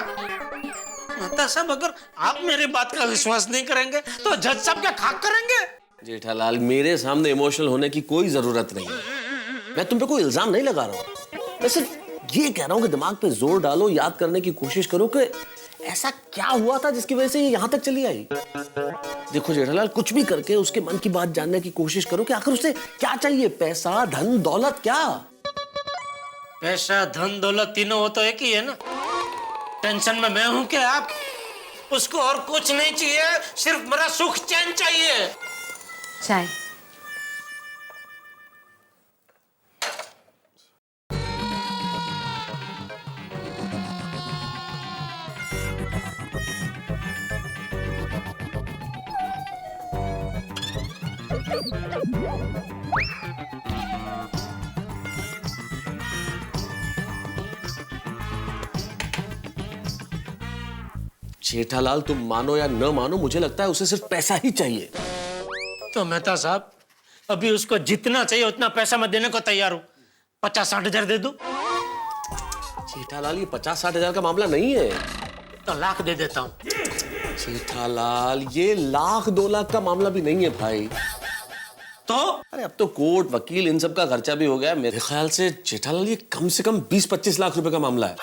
H: मेहता साहब, अगर आप मेरी बात का विश्वास नहीं करेंगे तो जज साहब क्या खाक करेंगे?
E: जेठालाल, मेरे सामने इमोशनल होने की कोई जरूरत नहीं है। मैं तुम पे कोई इल्जाम नहीं लगा रहा हूँ, मैं सिर्फ ये कह रहा हूँ कि दिमाग पे जोर डालो, याद करने की कोशिश करो कि ऐसा क्या हुआ था जिसकी वजह से ये यहाँ तक चली आई। देखो जेठालाल, कुछ भी करके उसके मन की बात जानने की कोशिश करो कि आखिर उसे क्या चाहिए, पैसा, धन, दौलत, क्या?
H: पैसा, धन, दौलत तीनों वो तो एक ही है ना। टेंशन में मैं हूं क्या आप? उसको और कुछ नहीं चाहिए, सिर्फ मेरा सुख चैन चाहिए।
R: चाय।
E: जेठालाल, तुम मानो या न मानो, मुझे लगता है उसे सिर्फ पैसा ही चाहिए।
H: तो मेहता साहब, अभी उसको जितना चाहिए उतना पैसा मैं देने को तैयार हूँ। 50-60 हजार दे दूं?
E: जेठालाल, ये 50-60 हजार का मामला नहीं है।
H: तो लाख दे देता हूँ।
E: जेठालाल, ये लाख 2 लाख का मामला भी नहीं है भाई।
H: तो
E: अरे अब तो कोर्ट, वकील, इन सब का खर्चा भी हो गया। मेरे ख्याल से जेठालाल, ये कम से कम 20-25 लाख रुपए का मामला है।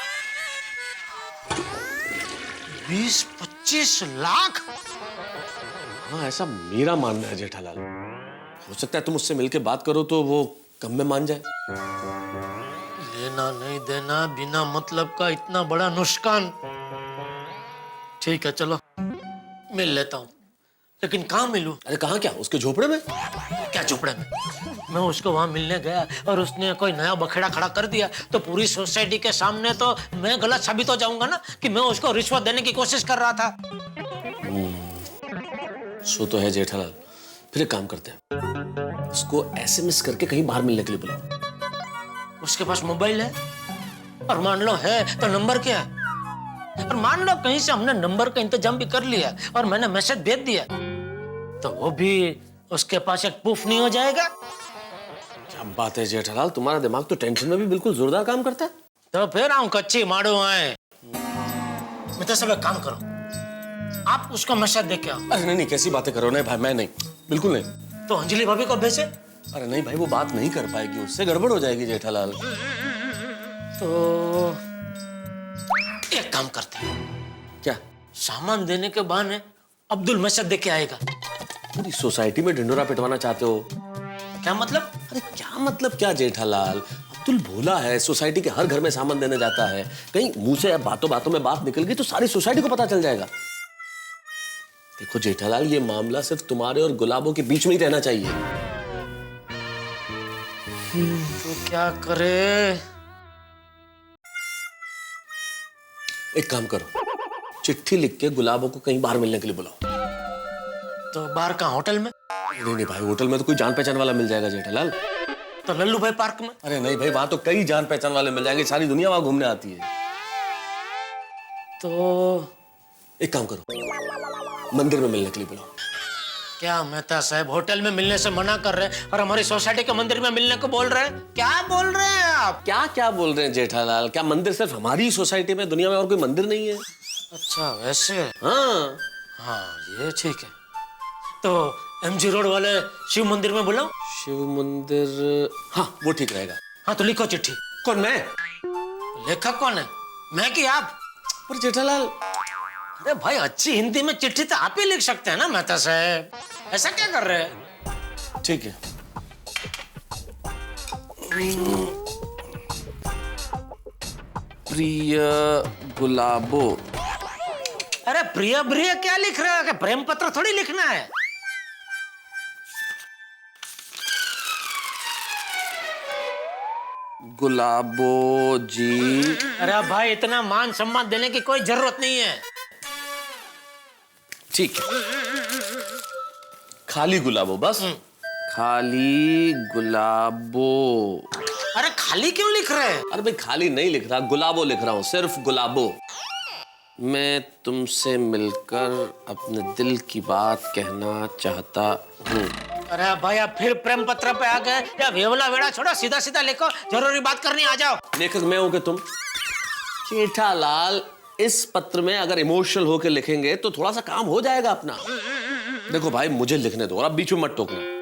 H: 20-25 लाख?
E: हाँ, ऐसा मेरा मानना है जेठालाल। हो सकता है तुम उससे मिलके बात करो तो वो कम में मान जाए।
H: लेना नहीं देना, बिना मतलब का इतना बड़ा नुकसान। ठीक है, चलो मिल लेता हूँ, लेकिन कहाँ मिलूं?
E: अरे कहाँ क्या, उसके झोपड़े में?
H: क्या झोपड़े में? मैं उसको वहां मिलने गया और उसने कोई नया बखेड़ा खड़ा कर दिया तो पूरी सोसाइटी के सामने तो मैं गलत साबित हो जाऊंगा ना कि मैं उसको रिश्वत देने की कोशिश कर रहा था।
E: सो तो है जेठालाल। फिर एक काम करते हैं, उसको SMS करके कहीं बाहर मिलने के लिए बुलाओ।
H: उसके पास मोबाइल है? और मान लो है तो नंबर क्या है? और मान लो कहीं से हमने नंबर का इंतजाम भी कर लिया और मैंने मैसेज भेज दिया, तो वो भी उसके पास एक प्रूफ नहीं हो जाएगा?
E: क्या बात है जेठालाल, तुम्हारा दिमाग तो टेंशन में भी बिल्कुल जोरदार काम करता है।
H: तो फिर हम कच्ची मारू आए। मैं तो सब एक काम करो, आप उसको मैसेज दे के आओ।
E: अरे नहीं, कैसी बातें करो। नहीं भाई, मैं नहीं, बिल्कुल नहीं।
H: तो अंजलि भाभी को भेजे?
E: अरे नहीं भाई, वो बात नहीं कर पाएगी, उससे गड़बड़ हो जाएगी जेठालाल।
H: तो एक काम करते हैं।
E: क्या?
H: सामान देने के बहाने अब्दुल मैसेज दे के आएगा।
E: पूरी सोसाइटी में ढिंडोरा पिटवाना चाहते हो?
H: क्या मतलब?
E: अरे क्या मतलब क्या जेठालाल, अब्दुल भोला है, सोसाइटी के हर घर में सामान देने जाता है। कहीं मुंह से बातों बातों में बात निकल गई तो सारी सोसाइटी को पता चल जाएगा। देखो जेठालाल, ये मामला सिर्फ तुम्हारे और गुलाबों के बीच में ही रहना चाहिए।
H: तो क्या करे?
E: एक काम करो, चिट्ठी लिख के गुलाबों को कहीं बाहर मिलने के लिए बुलाओ।
H: तो बाहर का होटल में?
E: नहीं भाई, होटल में तो कोई जान पहचान वाला मिल जाएगा जेठालाल।
H: तो लल्लू भाई पार्क में?
E: अरे नहीं भाई, वहां तो कई जान पहचान वाले मिल जाएंगे, सारी दुनिया वहां घूमने आती है।
H: तो
E: एक काम करो, मंदिर में मिलने के लिए बुलाओ।
H: क्या मेहता साहब, होटल में मिलने से मना कर रहे हैं और हमारी सोसाइटी के मंदिर में मिलने को बोल रहे हैं? क्या बोल रहे हैं आप?
E: क्या बोल रहे हैं जेठालाल? क्या मंदिर सिर्फ हमारी सोसाइटी में, दुनिया में और कोई मंदिर नहीं है?
H: अच्छा वैसे?
E: हाँ
H: ये ठीक है। तो MG रोड वाले शिव मंदिर में बुलाओ?
E: शिव मंदिर, हाँ वो ठीक रहेगा।
H: हाँ तो लिखो चिट्ठी।
E: कौन, मैं?
H: लेखक कौन है, मैं कि आप?
E: पर जेठालाल,
H: अरे भाई, अच्छी हिंदी में चिट्ठी तो आप ही लिख सकते हैं ना मेहता साहब, ऐसा क्या कर रहे हैं?
E: ठीक है। प्रिय गुलाबो।
H: अरे प्रिय प्रिय क्या लिख रहे हो? प्रेम पत्र थोड़ी लिखना है।
E: गुलाबो जी।
H: अरे भाई इतना मान सम्मान देने की कोई जरूरत नहीं है।
E: ठीक है, खाली गुलाबो, बस खाली गुलाबो।
H: अरे खाली क्यों लिख रहे हैं?
E: अरे भाई खाली नहीं लिख रहा, गुलाबो लिख रहा हूं, सिर्फ गुलाबो। मैं तुमसे मिलकर अपने दिल की बात कहना चाहता हूँ।
H: अरे भाई आप फिर प्रेम पत्र पे आ गए? या वेवला वेड़ा छोड़ो, सीधा सीधा लिखो, जरूरी बात करनी आ जाओ।
E: लेखक मैं हूं कि तुम? जेठालाल, इस पत्र में अगर इमोशनल होकर लिखेंगे तो थोड़ा सा काम हो जाएगा अपना। देखो भाई मुझे लिखने दो और अब बीच में मत टोकना।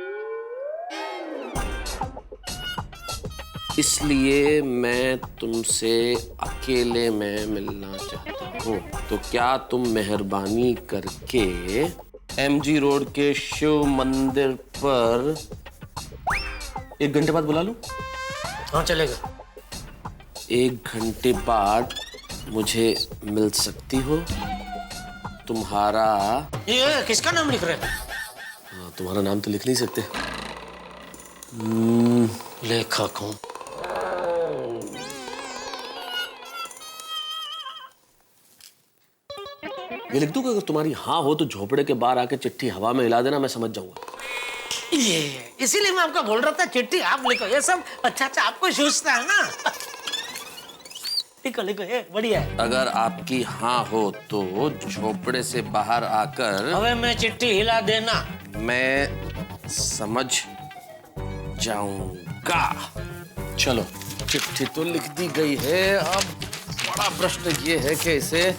E: इसलिए मैं तुमसे अकेले में मिलना चाहता हूँ, तो क्या तुम मेहरबानी करके MG रोड के शिव मंदिर पर 1 घंटे बाद बुला लूं?
H: हाँ चलेगा।
E: 1 घंटे बाद मुझे मिल सकती हो? तुम्हारा
H: ये किसका नाम लिख रहे हैं?
E: हाँ, तुम्हारा नाम तो लिख नहीं सकते।
H: लेखक हूँ।
E: ये लिख दूं कि अगर तुम्हारी हाँ हो तो झोपड़े के बाहर आके चिट्ठी हवा में हिला देना, मैं समझ जाऊंगा।
H: ये इसीलिए मैं आपको बोल रहा था चिट्ठी आप लिखो, ये सब अच्छा अच्छा आपको सूझता है ना। लिखो लिखो, ये बढ़िया है।
E: अगर आपकी हाँ हो तो झोपड़े से बाहर आकर
H: हवे में चिट्ठी हिला देना।
E: मैं समझ जाऊंगा। चलो चिट्ठी तो लिख दी गई है, अब बड़ा प्रश्न ये है कि इसे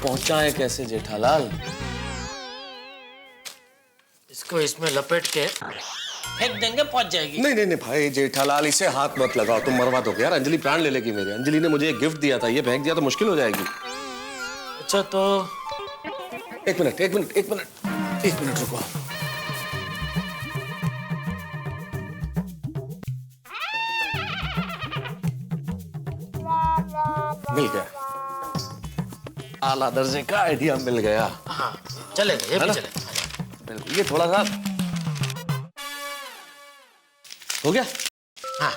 E: पहुंचाएं कैसे जेठालाल?
H: इसको इसमें लपेट के फेंक देंगे, पहुंच जाएगी।
E: नहीं नहीं नहीं भाई जेठालाल, इसे हाथ मत लगाओ, तुम मरवा दोगे यार। अंजलि प्राण ले लेगी मेरे। अंजलि ने मुझे एक गिफ्ट दिया था, ये फेंक दिया तो मुश्किल हो जाएगी।
H: अच्छा तो
E: एक मिनट रुको। मिल गया, आला दर्जे का आइडिया मिल गया।
H: हाँ चलेगा, ये भी चलेगा।
E: ये थोड़ा सा हो गया।
H: हाँ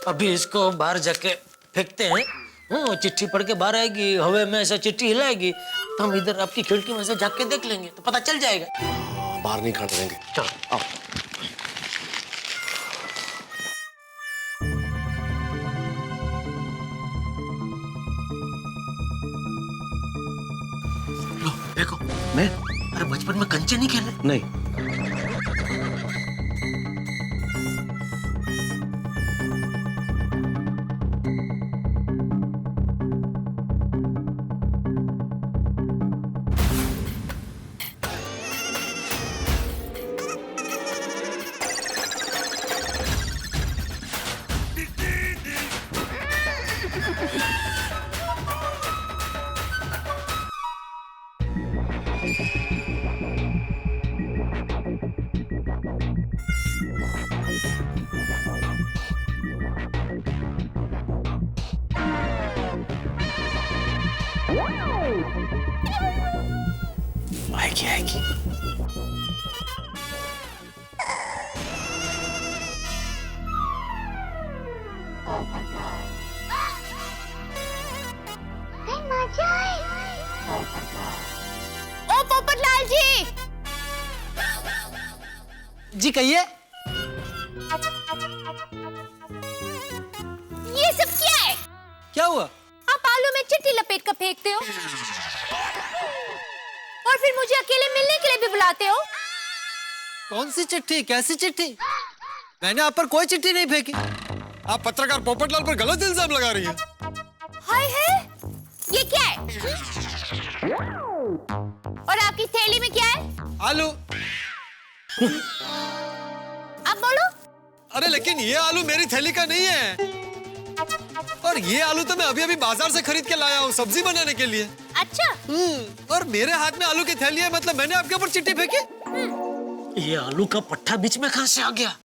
H: अभी इसको बाहर जाके फेंकते हैं। वो चिट्ठी पढ़ के बाहर आएगी, हवे में ऐसा चिट्ठी हिलाएगी तो हम इधर आपकी खिड़की में से जाके देख लेंगे तो पता चल जाएगा।
E: बाहर नहीं खड़े रहेंगे।
H: चलो आओ। लो देखो।
E: मैं?
H: अरे बचपन में कंचे नहीं खेले?
E: नहीं। आएगी।
I: ओ पोपटलाल जी।
O: जी कहिए।
I: ये सब क्या है?
O: क्या हुआ?
I: आप आलू में चिट्ठी लपेट कर फेंकते हो और फिर मुझे अकेले मिलने के लिए भी बुलाते हो।
O: कौन सी चिट्ठी? कैसी चिट्ठी? मैंने आप पर कोई चिट्ठी नहीं फेंकी। आप पत्रकार पोपटलाल पर गलत इल्जाम लगा रही हैं।
I: हाय है, ये क्या है? और आपकी थैली में क्या है?
O: आलू।
I: आप बोलो।
O: अरे लेकिन ये आलू मेरी थैली का नहीं है। और ये आलू तो मैं अभी अभी बाजार से खरीद के लाया हूँ सब्जी बनाने के लिए।
I: अच्छा।
O: और मेरे हाथ में आलू की थैली है, मतलब मैंने आपके ऊपर चिट्ठी फेंकी।
H: ये आलू का पट्टा बीच में कहां से आ गया?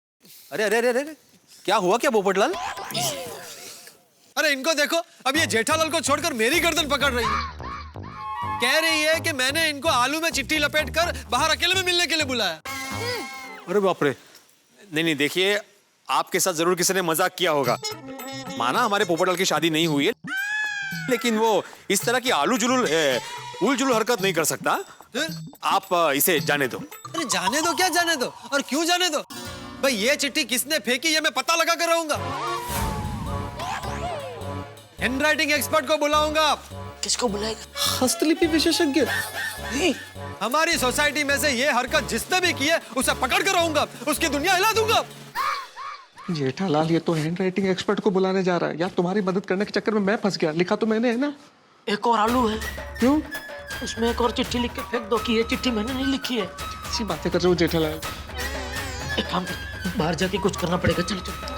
O: अरे अरे अरे अरे, क्या हुआ क्या पोपटलाल? अरे इनको देखो, अब ये जेठालाल को छोड़कर मेरी गर्दन पकड़ रही है। कह रही है कि मैंने इनको आलू में चिट्ठी लपेट कर बाहर अकेले में मिलने के लिए बुलाया।
S: अरे बाप रे। नहीं नहीं देखिए, आपके साथ जरूर किसी ने मजाक किया होगा। माना हमारे पोपटलाल की शादी नहीं हुई है, लेकिन वो इस तरह की उल जुलूल हरकत नहीं कर सकता। आप इसे जाने दो।
O: अरे जाने दो क्या जाने दो, और क्यों जाने दो? भाई ये चिट्ठी किसने फेंकी ये मैं पता लगा कर रहूंगा। हैंडराइटिंग एक्सपर्ट को बुलाऊंगा।
H: किसको बुलाएगा?
O: हस्तलिपि विशेषज्ञ। हमारी सोसाइटी में से ये हरकत जिसने भी की है उसे पकड़ कर रहूंगा, उसकी दुनिया हिला दूंगा।
T: जेठालाल ये तो हैंडराइटिंग एक्सपर्ट को बुलाने जा रहा है यार। तुम्हारी मदद करने के चक्कर में मैं फंस गया। लिखा तो मैंने है ना।
H: एक और आलू है।
T: क्यों?
H: उसमें एक और चिट्ठी लिख के फेंक दो कि ये चिट्ठी मैंने नहीं लिखी है।
T: ऐसी बातें कर रहे हो जेठालाल।
H: एक काम कर, बाहर जाके कुछ करना पड़ेगा। चलो चलो।